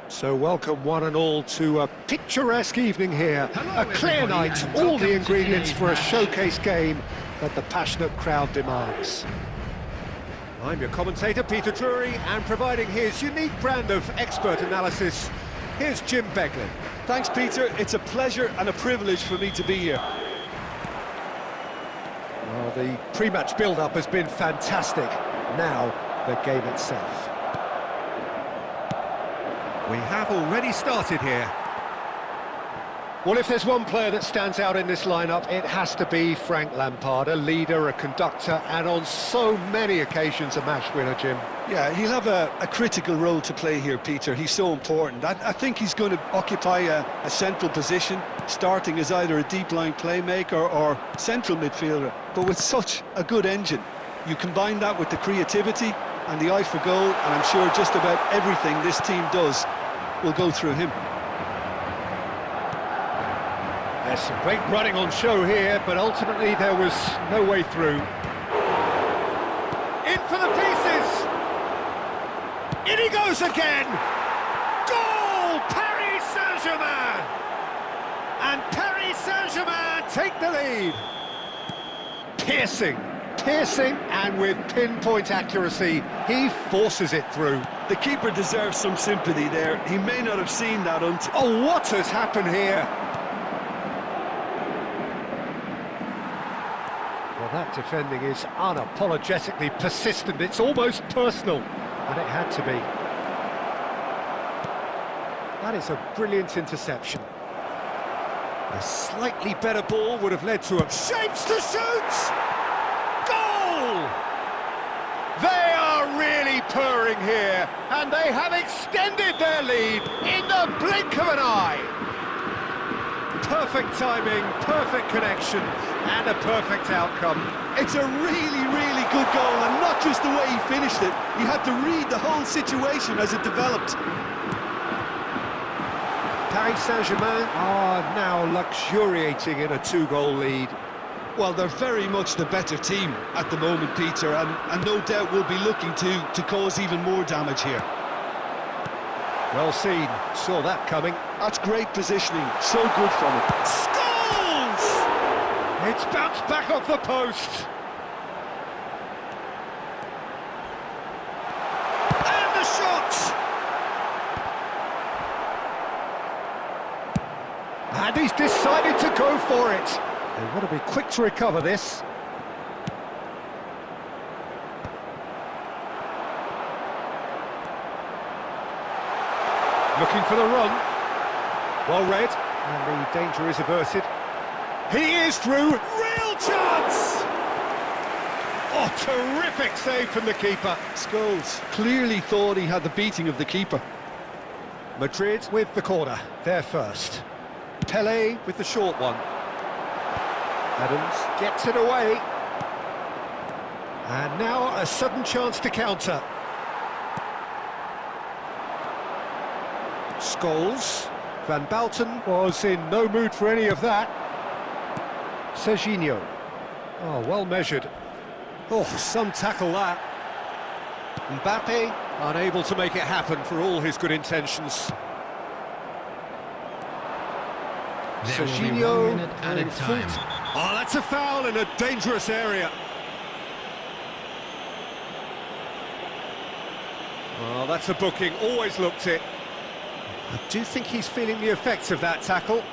So welcome one and all to a picturesque evening here. A clear night, all the ingredients for a showcase game that the passionate crowd demands. I'm your commentator, Peter Drury, and providing his unique brand of expert analysis, here's Jim Beglin. Thanks, Peter. It's a pleasure and a privilege for me to be here. Well, the pre-match build-up has been fantastic. Now, the game itself. We have already started here. Well, if there's one player that stands out in this lineup, it has to be Frank Lampard, a leader, a conductor, and on so many occasions a match winner, Jim. Yeah, he'll have a critical role to play here, Peter. He's so important. I think he's going to occupy a central position, starting as either a deep-line playmaker or central midfielder. But with such a good engine, you combine that with the creativity and the eye for goal, and I'm sure just about everything this team does will go through him. There's some great running on show here, but ultimately there was no way through. In for the pieces! In he goes again! Goal! Paris Saint-Germain! And Paris Saint-Germain take the lead. Piercing, and with pinpoint accuracy, he forces it through. The keeper deserves some sympathy there. He may not have seen that until... Oh, what has happened here? Well, that defending is unapologetically persistent. It's almost personal, and it had to be. That is a brilliant interception. A slightly better ball would have led to a shapes to shoot! Goal! They are really purring here, and they have extended their lead in the blink of an eye. Perfect timing, perfect connection, and a perfect outcome. It's a really, really good goal, and not just the way he finished it. You had to read the whole situation as it developed. Paris Saint-Germain are now luxuriating in a 2-goal lead. Well, they're very much the better team at the moment, Peter, and no doubt will be looking to cause even more damage here. Well seen, saw that coming. That's great positioning, so good from him. Scores! It's bounced back off the post. And the shot! And he's decided to go for it. They want to be quick to recover this. Looking for the run. Well read, and the danger is averted. He is through. Real chance! Oh, terrific save from the keeper. Scholes clearly thought he had the beating of the keeper. Madrid with the corner, they're first. Pelé with the short one. Adams gets it away. And now a sudden chance to counter. Scholes. Van Balten was in no mood for any of that. Serginho. Oh, well measured. Oh, some tackle that. Mbappe unable to make it happen for all his good intentions. There will be 1 Serginho minute added in time. fault. Oh, that's a foul in a dangerous area. Oh, that's a booking, always looked it. I do think he's feeling the effects of that tackle.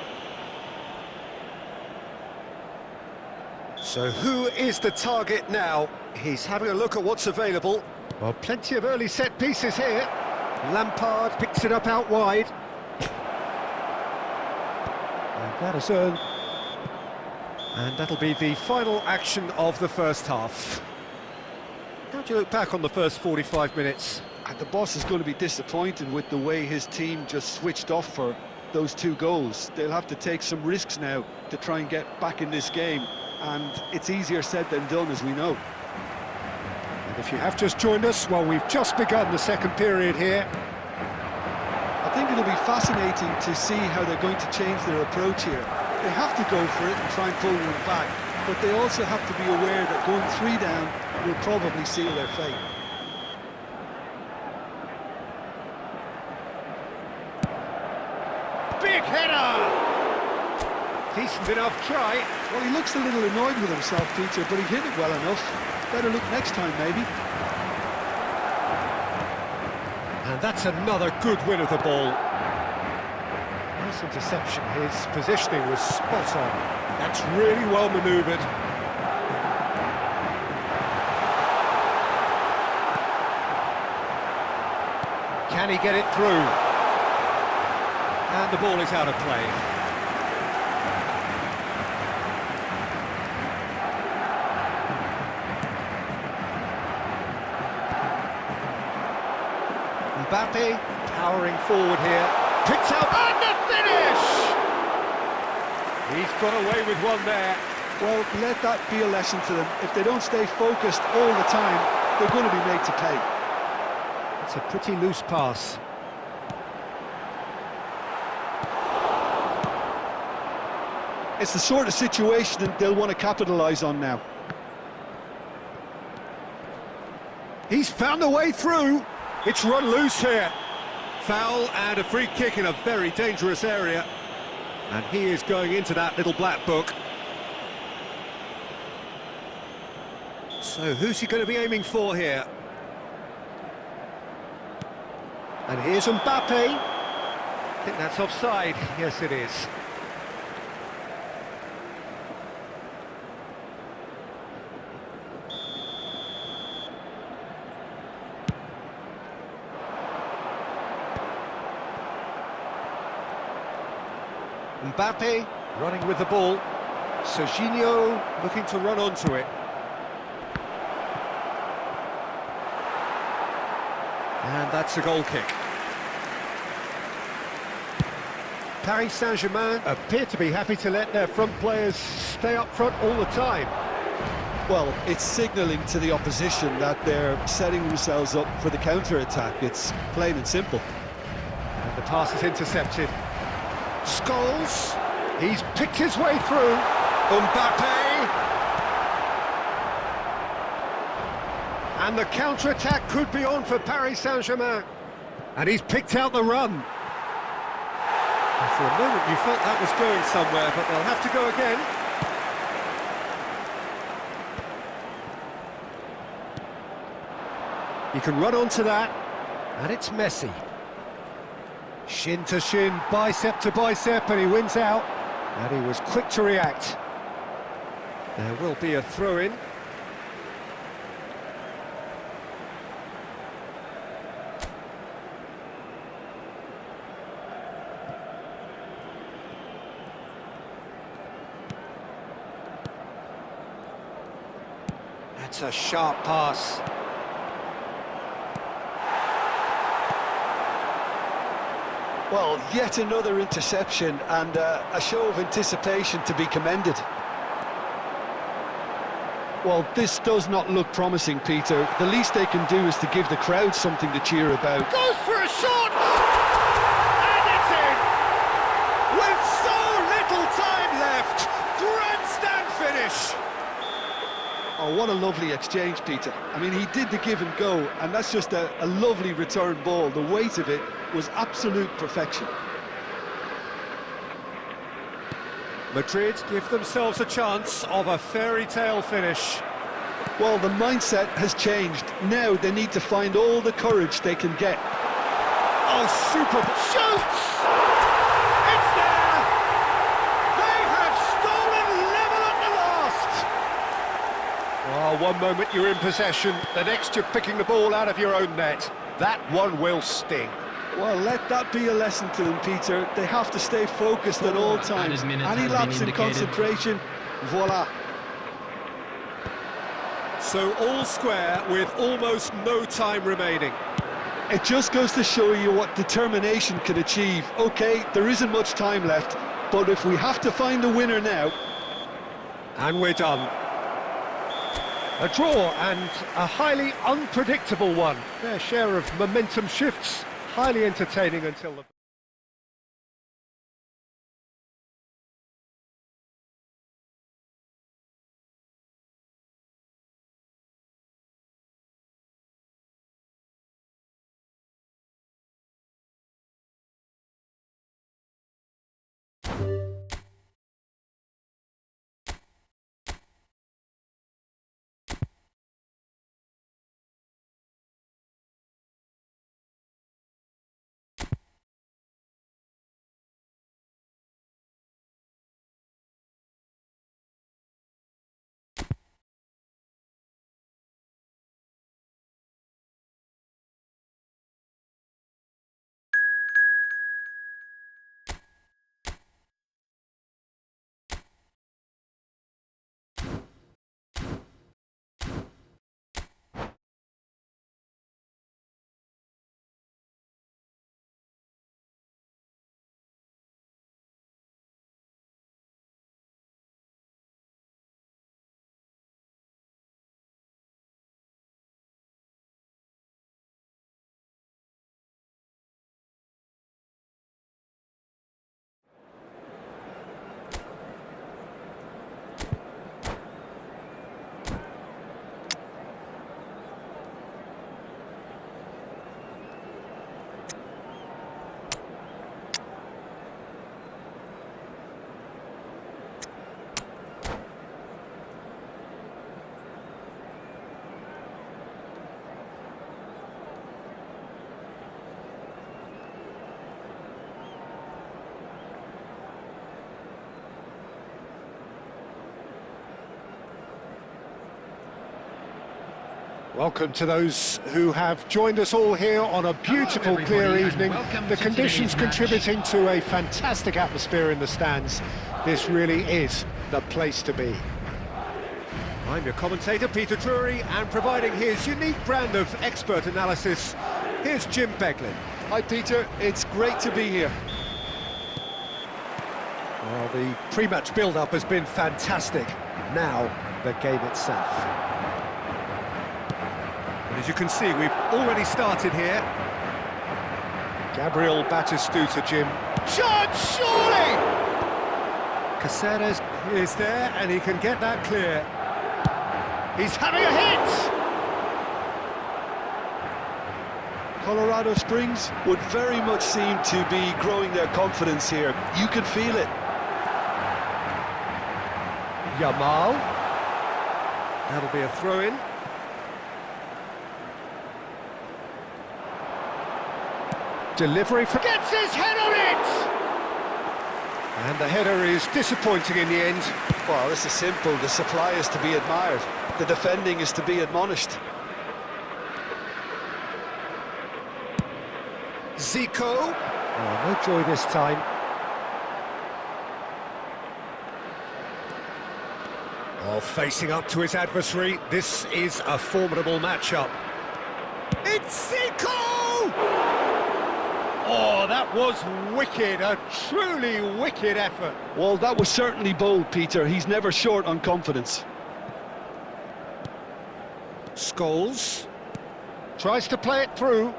So who is the target now? He's having a look at what's available. Well, plenty of early set pieces here. Lampard picks it up out wide. And that is earned. And that'll be the final action of the first half. How do you look back on the first 45 minutes? And the boss is going to be disappointed with the way his team just switched off for those 2 goals. They'll have to take some risks now to try and get back in this game, and it's easier said than done, as we know. And if you have just joined us, well, we've just begun the second period here. I think it'll be fascinating to see how they're going to change their approach here. They have to go for it and try and pull one back, but they also have to be aware that going 3 down will probably seal their fate. Big header! Decent enough try. Well, he looks a little annoyed with himself, Peter, but he hit it well enough. Better look next time, maybe. And that's another good win of the ball. Nice interception. His positioning was spot on. That's really well manoeuvred. Can he get it through? And the ball is out of play. Mbappe powering forward here. Picks out and the finish! He's got away with one there. Well, let that be a lesson to them. If they don't stay focused all the time, they're going to be made to pay. It's a pretty loose pass. It's the sort of situation that they'll want to capitalise on now. He's found a way through. It's run loose here. Foul and a free kick in a very dangerous area. And he is going into that little black book. So who's he going to be aiming for here? And here's Mbappe. I think that's offside. Yes, it is. Mbappe Running with the ball. Serginho looking to run onto it. And that's a goal kick. Paris Saint-Germain appear to be happy to let their front players stay up front all the time. Well, it's signalling to the opposition that they're setting themselves up for the counter-attack. It's plain and simple. And the pass is intercepted. Scholes, he's picked his way through. Mbappe. And the counter-attack could be on for Paris Saint-Germain. And he's picked out the run. And for a moment you felt that was going somewhere, but they'll have to go again. You can run onto that, and it's Messi. Shin to shin, bicep to bicep, and he wins out. And he was quick to react. There will be a throw-in. That's a sharp pass. Well, yet another interception and a show of anticipation to be commended. Well, this does not look promising, Peter. The least they can do is to give the crowd something to cheer about. Goes for a shot! And it's in! With so little time left! Grandstand finish! Oh, what a lovely exchange, Peter. I mean, he did the give and go, and that's just a lovely return ball. The weight of it was absolute perfection. Madrid give themselves a chance of a fairy tale finish. Well, the mindset has changed. Now they need to find all the courage they can get. Oh, super shoots! It's there! They have stolen level at the last! Oh, one moment you're in possession, the next you're picking the ball out of your own net. That one will sting. Well, let that be a lesson to them, Peter. They have to stay focused at all times. Any lapse in concentration, voila. So all square with almost no time remaining. It just goes to show you what determination can achieve. OK, there isn't much time left, but if we have to find a winner now... And we're done. A draw and a highly unpredictable one. Their share of momentum shifts. Highly entertaining until the... Welcome to those who have joined us all here on a beautiful, clear evening. The conditions contributing to a fantastic atmosphere in the stands. This really is the place to be. I'm your commentator, Peter Drury, and providing his unique brand of expert analysis, here's Jim Beglin. Hi Peter, it's great to be here. Well, the pre-match build-up has been fantastic. Now, the game itself. And as you can see, we've already started here. Gabriel Batistuta, Jim. Shot, surely! Caceres is there, and he can get that clear. He's having a hit! Colorado Springs would very much seem to be growing their confidence here. You can feel it. Yamal. That'll be a throw-in. Delivery for... Gets his head on it! And the header is disappointing in the end. Well, this is simple. The supply is to be admired. The defending is to be admonished. Zico. Oh, no joy this time. Oh, facing up to his adversary. This is a formidable matchup. It's Zico! Oh, that was wicked, a truly wicked effort. Well, that was certainly bold, Peter. He's never short on confidence. Scholes tries to play it through.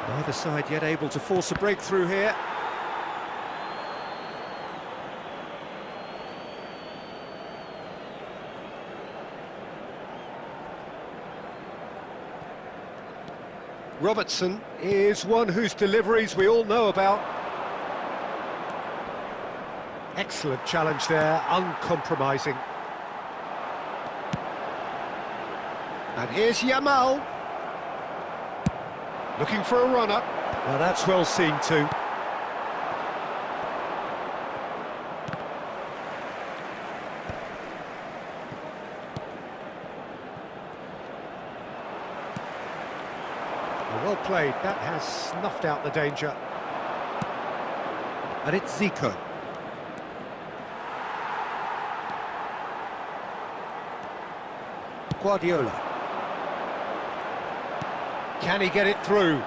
Neither side yet able to force a breakthrough here. Robertson is one whose deliveries we all know about. Excellent challenge there, uncompromising. And here's Yamal. Looking for a runner. Well, that's well seen too. Well played, that has snuffed out the danger. And it's Zico. Guardiola. Can he get it through?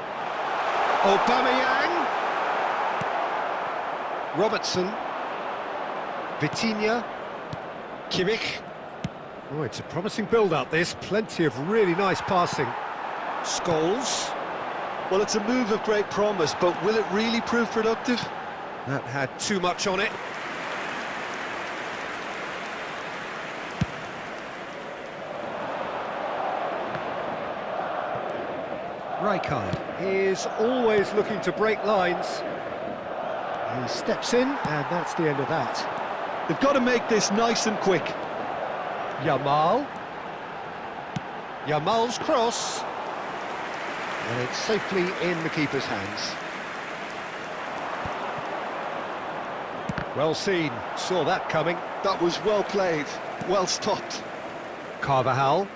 Aubameyang. Robertson. Vitinha. Kimmich. Oh, it's a promising build-up, this. Plenty of really nice passing. Scholes. Well, it's a move of great promise, but will it really prove productive? That had too much on it. Rijkaard is always looking to break lines. He steps in, and that's the end of that. They've got to make this nice and quick. Yamal. Yamal's cross. And it's safely in the keeper's hands. Well seen, saw that coming. That was well played, well stopped. Carvajal.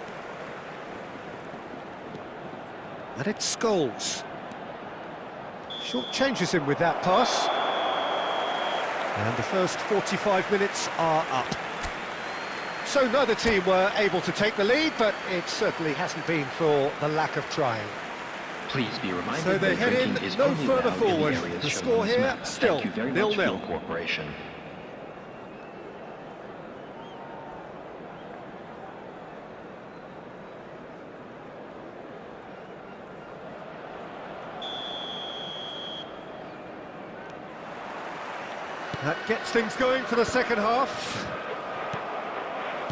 And it's Scholes. Short changes him with that pass. And the first 45 minutes are up. So neither team were able to take the lead, but it certainly hasn't been for the lack of trying. Please be reminded So they that head in drinking is no only further allowed in the forward. areas The shown score on this here, map. still Thank you very much for 0-0. your cooperation. That gets things going for the second half.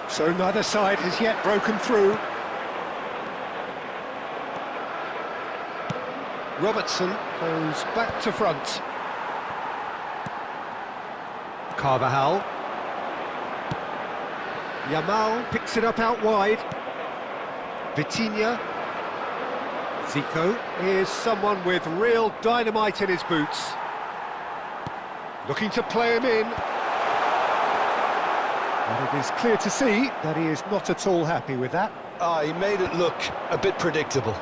So neither side has yet broken through. Robertson goes back to front. Carvajal. Yamal picks it up out wide. Vitinha. Zico is someone with real dynamite in his boots. Looking to play him in. And it is clear to see that he is not at all happy with that. He made it look a bit predictable.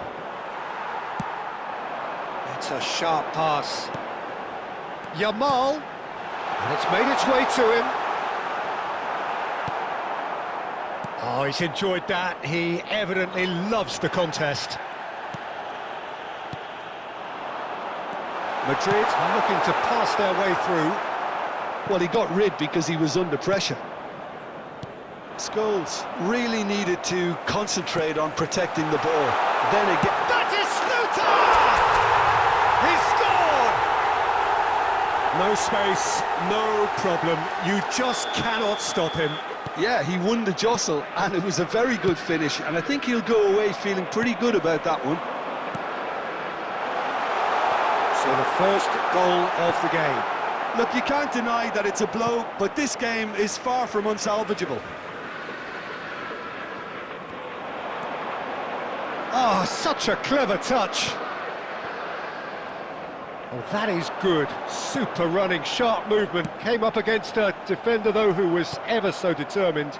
It's That's a sharp pass. Yamal, and it's made its way to him. Oh, he's enjoyed that. He evidently loves the contest. Madrid looking to pass their way through. Well, he got rid because he was under pressure. Scholes really needed to concentrate on protecting the ball. Then again... That is Sluter! He scored! No space, no problem. You just cannot stop him. Yeah, he won the jostle, and it was a very good finish, and I think he'll go away feeling pretty good about that one. So the first goal of the game. Look, you can't deny that it's a blow, but this game is far from unsalvageable. Oh, such a clever touch. Oh, that is good. Super running, sharp movement. Came up against a defender, though, who was ever so determined.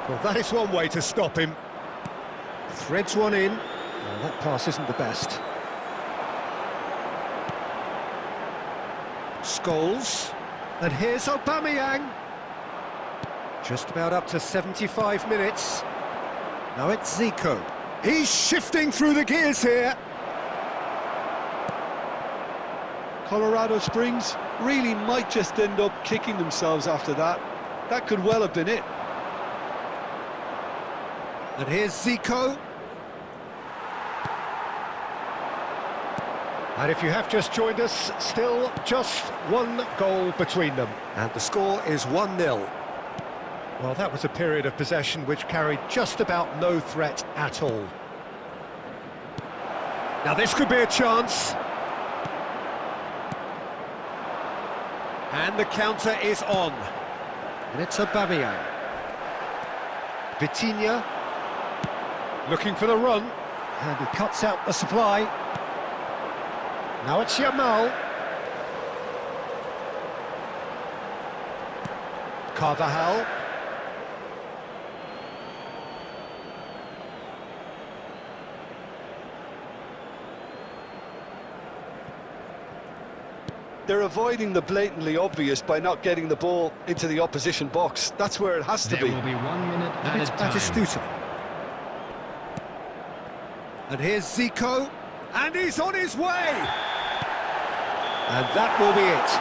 Well, that is one way to stop him. Threads one in. Well, that pass isn't the best. Scholes. And here's Aubameyang. Just about up to 75 minutes. Now it's Zico. He's shifting through the gears here. Colorado Springs really might just end up kicking themselves after that. That could well have been it. And here's Zico. And if you have just joined us, still just one goal between them. And the score is 1-0. Well, that was a period of possession which carried just about no threat at all. Now this could be a chance. And the counter is on. And it's Aubameyang. Vitinha looking for the run. And he cuts out the supply. Now it's Yamal. Carvajal. They're avoiding the blatantly obvious by not getting the ball into the opposition box. That's where it has to be. There will be 1 minute added time. Batistuta. And here's Zico. And he's on his way! And that will be it.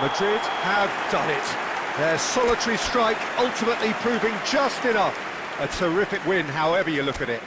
Madrid have done it. Their solitary strike ultimately proving just enough. A terrific win, however you look at it.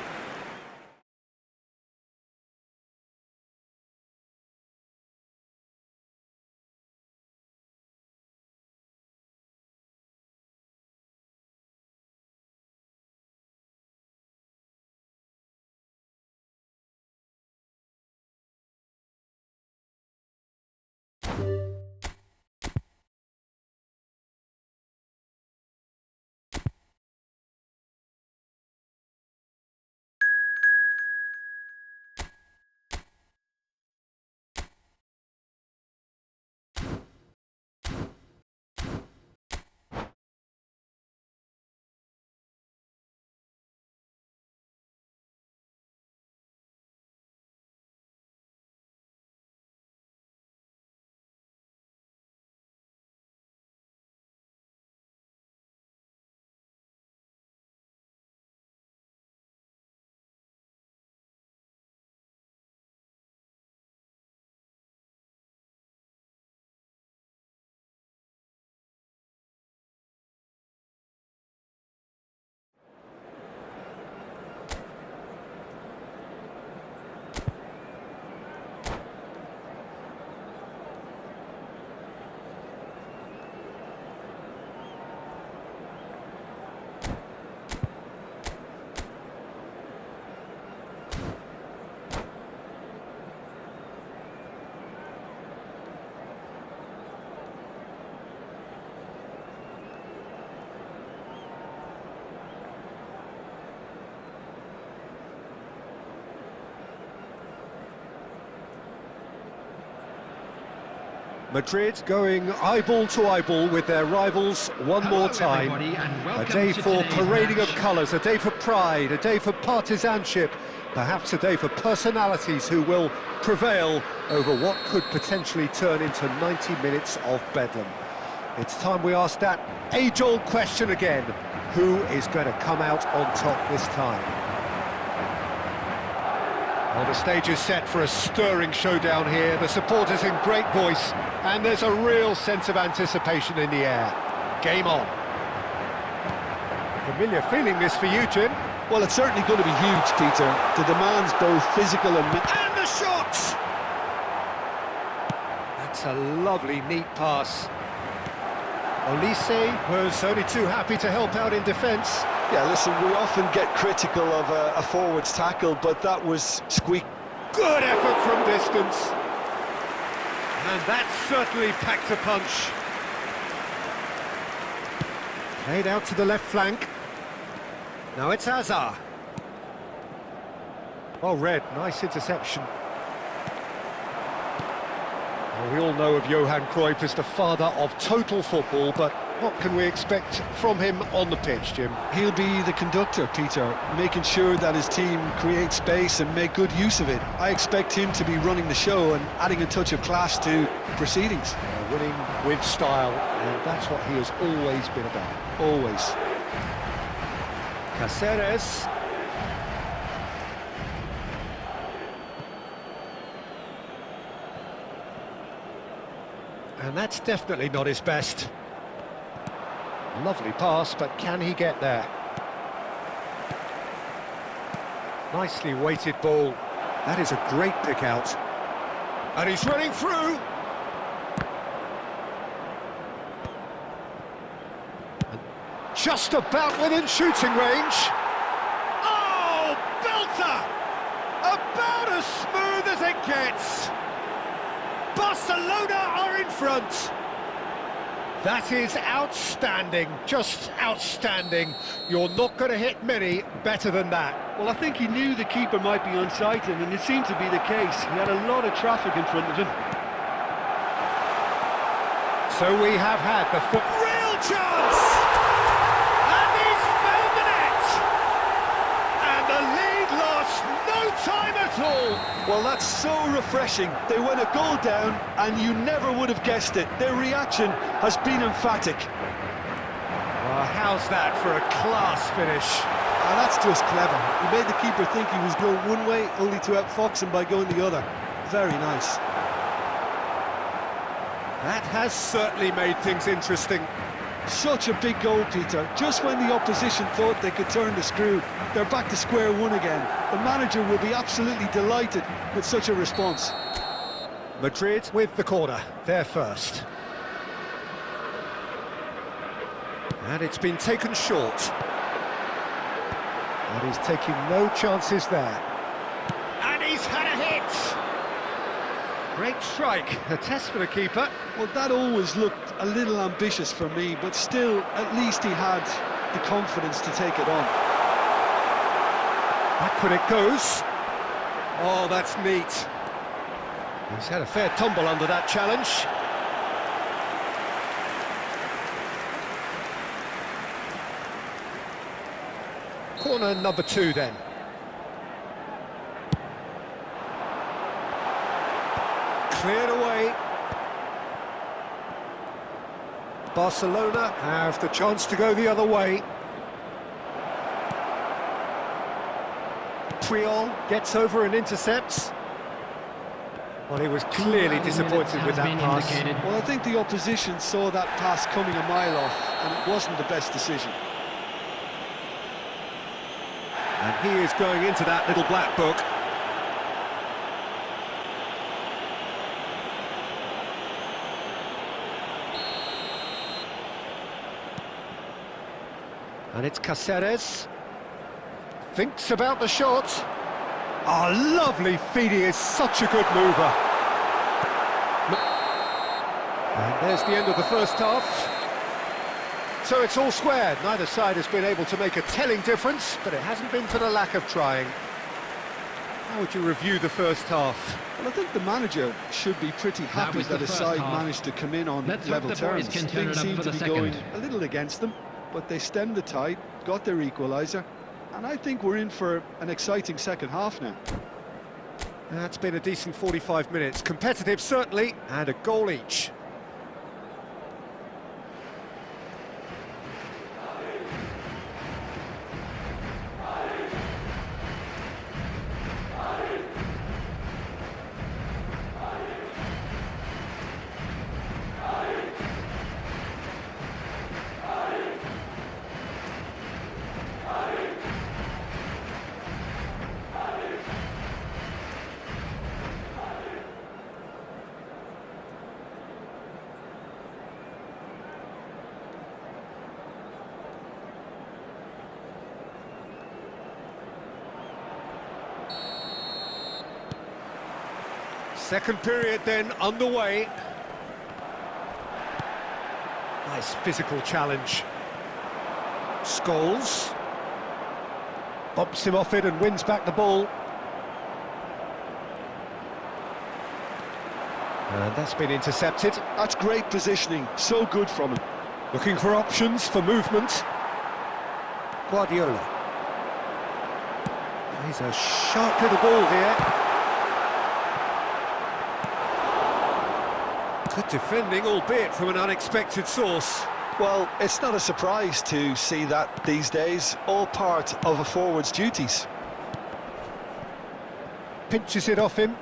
Madrid going eyeball to eyeball with their rivals one more time. A day for parading of colours, a day for pride, a day for partisanship, perhaps a day for personalities who will prevail over what could potentially turn into 90 minutes of bedlam. It's time we ask that age-old question again. Who is going to come out on top this time? Well, the stage is set for a stirring showdown here. The supporters in great voice, and there's a real sense of anticipation in the air. Game on. Familiar feeling this for you, Jim? Well, it's certainly going to be huge, Peter. The demands both physical and... And the shot! That's a lovely, neat pass. Olise was only too happy to help out in defence. Yeah, listen, we often get critical of a forward's tackle, but that was squeak. Good effort from distance. And that certainly packed a punch. Played out to the left flank. Now it's Hazard. Well read, nice interception. Well, we all know of Johan Cruyff as the father of total football, but what can we expect from him on the pitch, Jim? He'll be the conductor, Peter, making sure that his team create space and make good use of it. I expect him to be running the show and adding a touch of class to proceedings. Winning with style, and that's what he has always been about. Always. Cáceres. And that's definitely not his best. Lovely pass, but can he get there? Nicely weighted ball. That is a great pick out. And he's running through. And just about within shooting range. Oh, belter! About as smooth as it gets. Barcelona are in front. That is outstanding, just outstanding. You're not going to hit many better than that. Well, I think he knew the keeper might be unsighted, and it seemed to be the case. He had a lot of traffic in front of him. So we have had the real chance! And he's found the net! And the lead lost no time at all. Well, that's so refreshing. They went a goal down, and you never would have guessed it. Their reaction has been emphatic. Well, how's that for a class finish? Oh, that's just clever. He made the keeper think he was going one way, only to outfox him by going the other. Very nice. That has certainly made things interesting. Such a big goal, Peter. Just when the opposition thought they could turn the screw, they're back to square one again. The manager will be absolutely delighted with such a response. Madrid with the corner, they're first. And it's been taken short. And he's taking no chances there. And he's had a hit! Great strike, a test for the keeper. Well, that always looked a little ambitious for me, but still, at least he had the confidence to take it on. Backward it goes. Oh, that's neat. He's had a fair tumble under that challenge. Corner number 2 then. Cleared away. Barcelona have the chance to go the other way. Puyol gets over and intercepts. Well, he was clearly disappointed with that pass. Well, I think the opposition saw that pass coming a mile off, and it wasn't the best decision. And he is going into that little black book. And it's Cáceres. Thinks about the shot. Oh, lovely feed, he is such a good mover. And there's the end of the first half. So it's all squared. Neither side has been able to make a telling difference, but it hasn't been for the lack of trying. How would you review the first half? Well, I think the manager should be pretty happy was that the his first side half. managed to come in on Let's hope level the boys terms. can turn Things it up seem for to the be going second. a little against them, but they stemmed the tide, got their equaliser, and I think we're in for an exciting second half now. That's been a decent 45 minutes. Competitive, certainly, and a goal each. Second period then underway. Nice physical challenge. Scholes bumps him off it and wins back the ball. And that's been intercepted. That's great positioning, so good from him. Looking for options for movement. Guardiola. He's a sharp little ball here. Good defending, albeit from an unexpected source. Well, it's not a surprise to see that these days, all part of a forward's duties. Pinches it off him.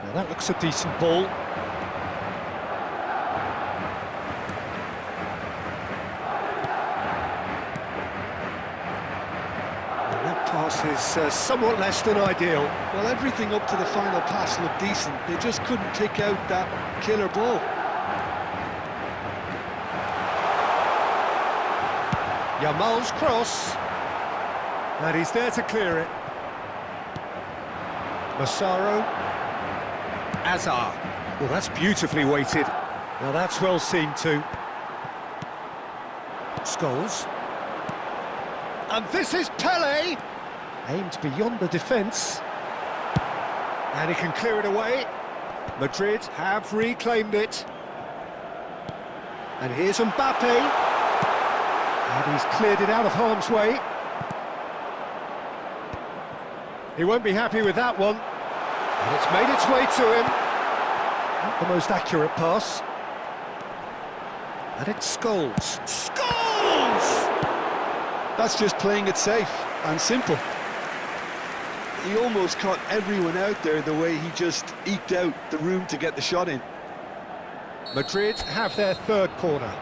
Now that looks a decent ball. And that pass is somewhat less than ideal. Well, everything up to the final pass looked decent. They just couldn't pick out that killer ball. Yamal's cross. And he's there to clear it. Massaro. Azar. Well, that's beautifully weighted. Now that's well seen too. Scholes. And this is Pele. Aimed beyond the defence. And he can clear it away. Madrid have reclaimed it. And here's Mbappe. And he's cleared it out of harm's way. He won't be happy with that one. And it's made its way to him. Not the most accurate pass. And it's Scholes. Scholes! That's just playing it safe and simple. He almost caught everyone out there the way he just eked out the room to get the shot in. Madrid have their third corner.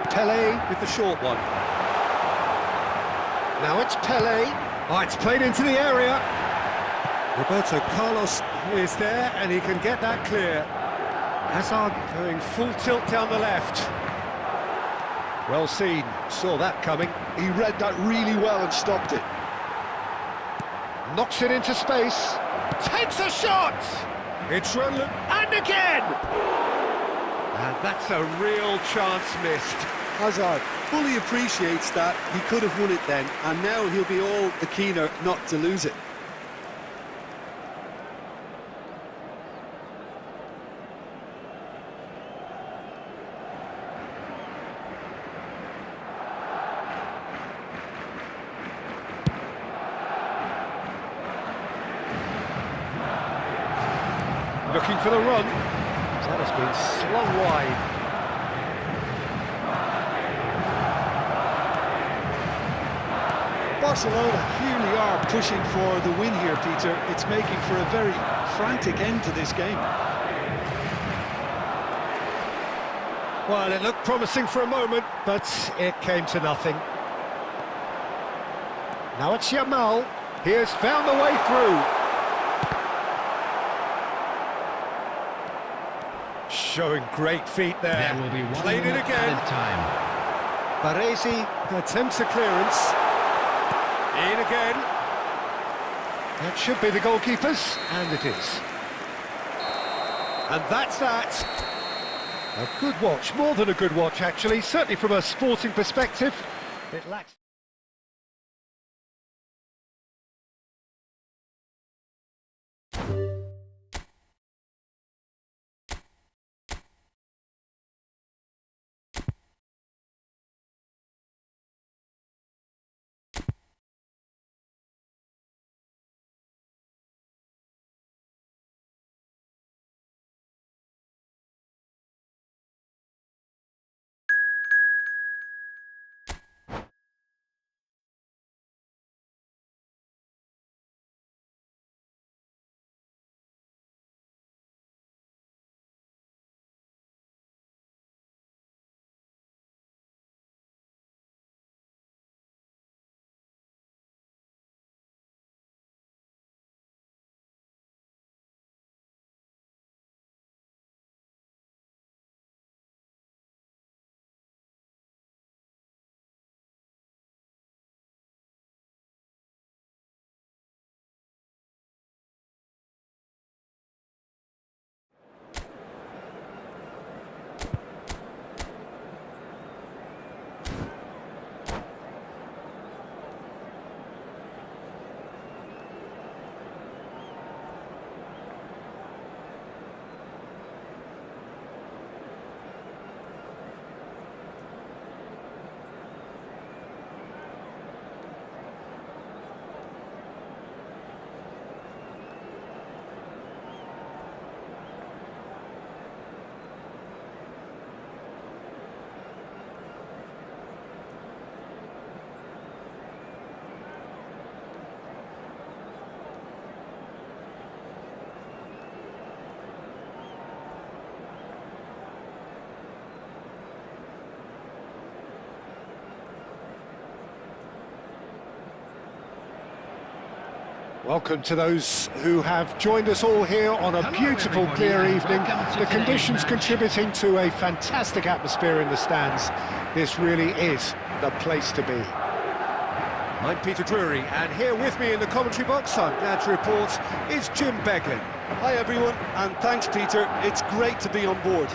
Pele with the short one. Now it's Pele. Oh, it's played into the area. Roberto Carlos is there and he can get that clear. Hazard going full tilt down the left. Well seen, saw that coming. He read that really well and stopped it. Knocks it into space. Takes a shot! It's relevant, and again! And that's a real chance missed. Hazard fully appreciates that he could have won it then, and now he'll be all the keener not to lose it. Looking for the run. That has been slung wide. Barcelona clearly are pushing for the win here, Peter. It's making for a very frantic end to this game. Well, it looked promising for a moment, but it came to nothing. Now it's Yamal. He has found the way through. Showing great feet there. There will be one Played it again. time. Baresi attempts a clearance. In again. That should be the goalkeeper's, and it is. And that's that. A good watch, more than a good watch actually, certainly from a sporting perspective. It lacks... Welcome to those who have joined us all here on a beautiful, clear evening. The conditions contributing to a fantastic atmosphere in the stands. This really is the place to be. I'm Peter Drury, and here with me in the commentary box, I'm glad to report, is Jim Beglin. Hi everyone, and thanks Peter, it's great to be on board.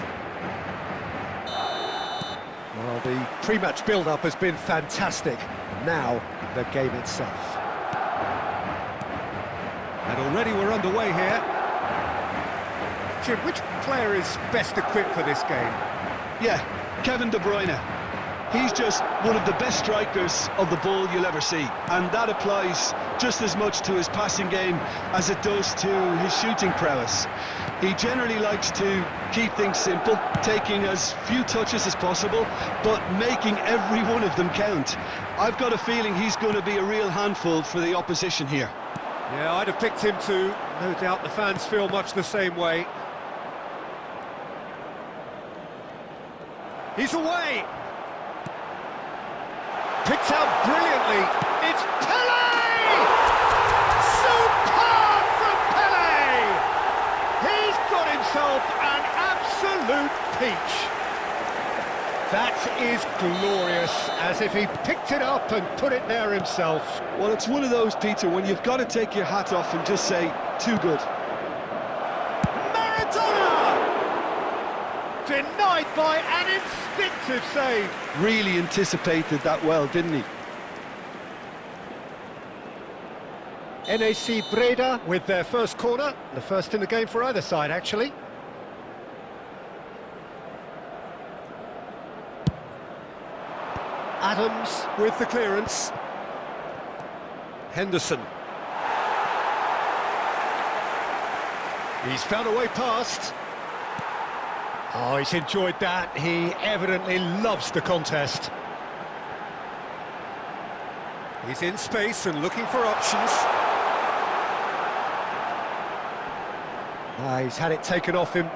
Well, the pre-match build-up has been fantastic. Now, the game itself. And already we're underway here. Jim, which player is best equipped for this game? Yeah, Kevin De Bruyne. He's just one of the best strikers of the ball you'll ever see, and that applies just as much to his passing game as it does to his shooting prowess. He generally likes to keep things simple, taking as few touches as possible, but making every one of them count. I've got a feeling he's going to be a real handful for the opposition here. Yeah, I'd have picked him too. No doubt the fans feel much the same way. He's away! Picked out brilliantly. It's Pele! Superb from Pele! He's got himself an absolute peach. That is glorious, as if he picked it up and put it there himself. Well, it's one of those, Peter, when you've got to take your hat off and just say, too good. Maradona! Denied by an instinctive save. Really anticipated that well, didn't he? NAC Breda with their first corner, the first in the game for either side, actually. Adams with the clearance. Henderson. He's found a way past. Oh, he's enjoyed that. He evidently loves the contest. He's in space and looking for options. He's had it taken off him.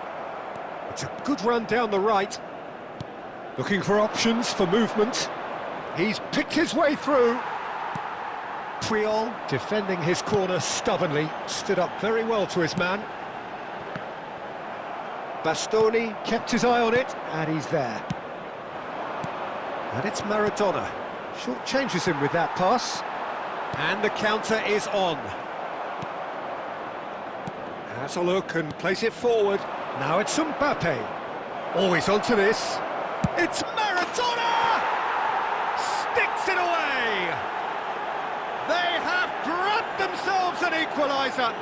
It's a good run down the right. Looking for options for movement. He's picked his way through. Puyol defending his corner stubbornly, stood up very well to his man. Bastoni kept his eye on it, and he's there. And it's Maradona. Short changes him with that pass. And the counter is on. Has a look and plays it forward. Now it's Mbappe. Always onto this. It's Maradona! Sticks it away! They have grabbed themselves an equaliser.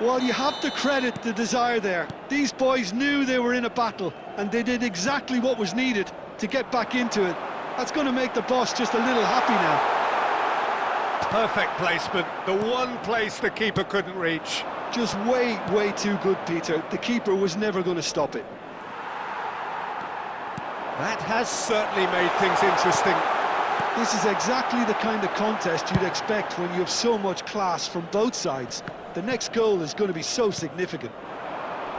Well, you have to credit the desire there. These boys knew they were in a battle, and they did exactly what was needed to get back into it. That's going to make the boss just a little happy now. Perfect placement, the one place the keeper couldn't reach. Just way too good, Peter. The keeper was never going to stop it. That has certainly made things interesting. This is exactly the kind of contest you'd expect when you have so much class from both sides. The next goal is going to be so significant.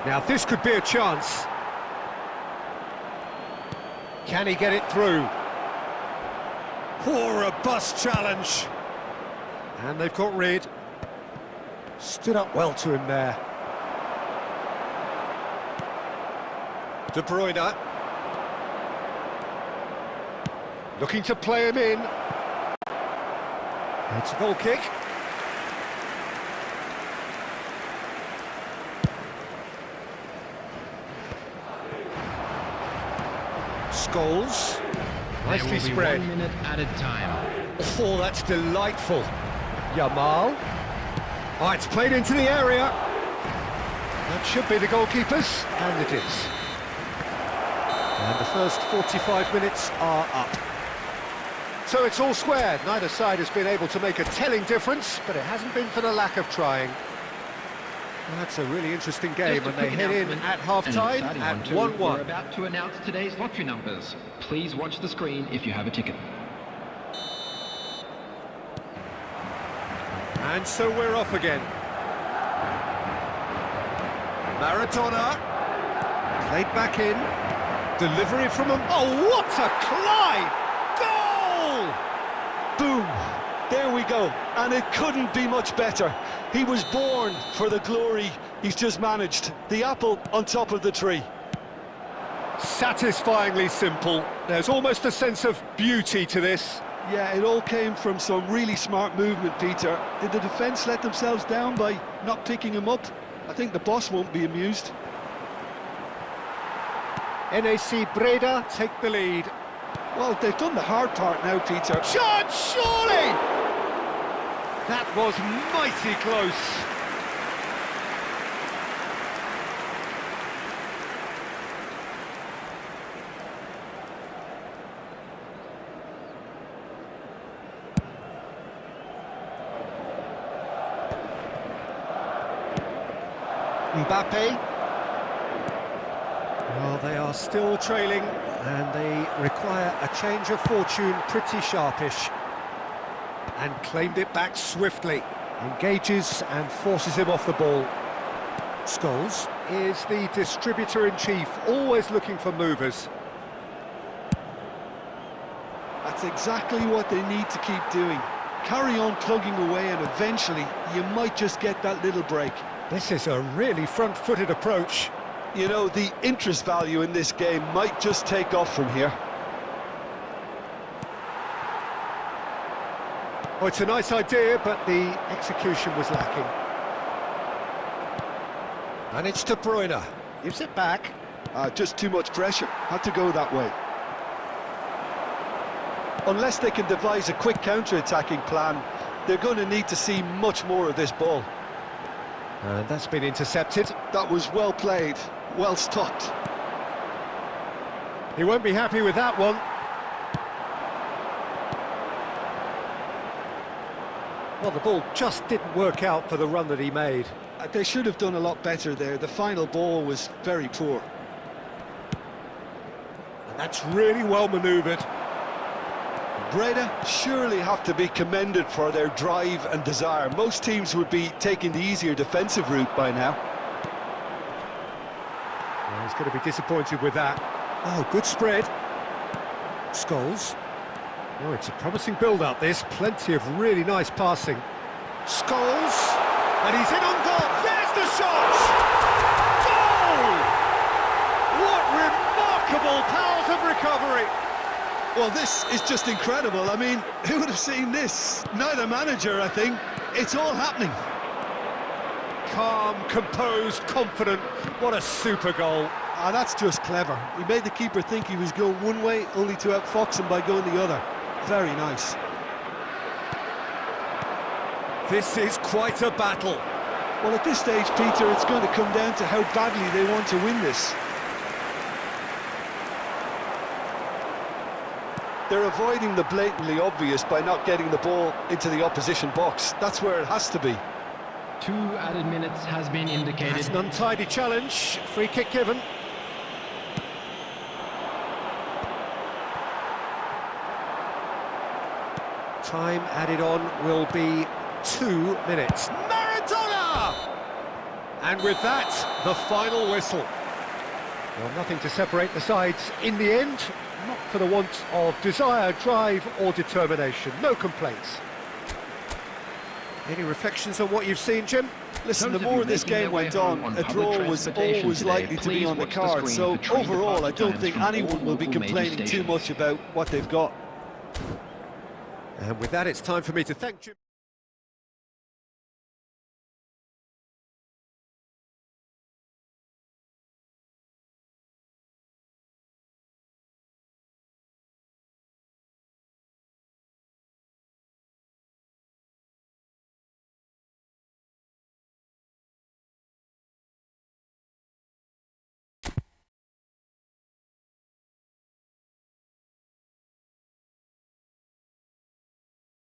Now this could be a chance. Can he get it through? Poor robust challenge. And they've got rid. Stood up well to him there. De Bruyne. Looking to play him in. It's a goal kick. Scholes. Nicely There will be spread. 1 minute added time. Oh, that's delightful. Yamal. Oh, it's played into the area. That should be the goalkeepers, and it is. And the first 45 minutes are up. So it's all square. Neither side has been able to make a telling difference, but it hasn't been for the lack of trying. Well, that's a really interesting game, Just a and they quick head in announcement, at half-time an exciting at one too. 1-1. We're about to announce today's lottery numbers. Please watch the screen if you have a ticket. And so we're off again. Maradona. Played back in. Delivery from him. Oh, what a climb! Goal! Boom! There we go. And it couldn't be much better. He was born for the glory he's just managed. The apple on top of the tree. Satisfyingly simple. There's almost a sense of beauty to this. Yeah, it all came from some really smart movement, Peter. Did the defence let themselves down by not picking him up? I think the boss won't be amused. NAC Breda take the lead. Well, they've done the hard part now, Peter. Shot, surely! That was mighty close. Mbappe. Well, they are still trailing, and they require a change of fortune pretty sharpish. And claimed it back swiftly. Engages and forces him off the ball. Scholes is the distributor-in-chief, always looking for movers. That's exactly what they need to keep doing. Carry on plugging away, and eventually you might just get that little break. This is a really front-footed approach. You know, the interest value in this game might just take off from here. Oh, it's a nice idea, but the execution was lacking. And it's De Bruyne. Gives it back. Just too much pressure. Had to go that way. Unless they can devise a quick counter-attacking plan, they're going to need to see much more of this ball. And that's been intercepted. That was well played, well stopped. He won't be happy with that one. Well, the ball just didn't work out for the run that he made. They should have done a lot better there. The final ball was very poor. And that's really well manoeuvred. Breda surely have to be commended for their drive and desire. Most teams would be taking the easier defensive route by now. Well, he's going to be disappointed with that. Oh, good spread. Scholes. Oh, it's a promising build-up, this. Plenty of really nice passing. Scholes. And he's in on goal. There's the shot! Goal! What remarkable powers of recovery! Well, this is just incredible. I mean, who would have seen this? Neither manager, I think. It's all happening. Calm, composed, confident. What a super goal. Ah, that's just clever. He made the keeper think he was going one way, only to outfox him by going the other. Very nice. This is quite a battle. Well, at this stage, Peter, it's going to come down to how badly they want to win this. They're avoiding the blatantly obvious by not getting the ball into the opposition box. That's where it has to be. 2 added minutes has been indicated. It's an untidy challenge, free kick given. Time added on will be 2 minutes. Maradona! And with that, the final whistle. Well, nothing to separate the sides in the end, not for the want of desire, drive or determination. No complaints. Any reflections on what you've seen, Jim? Listen, the more this game went on, a draw was always likely to be on the card, so overall I don't think anyone will be complaining too much about what they've got. And with that, it's time for me to thank Jim.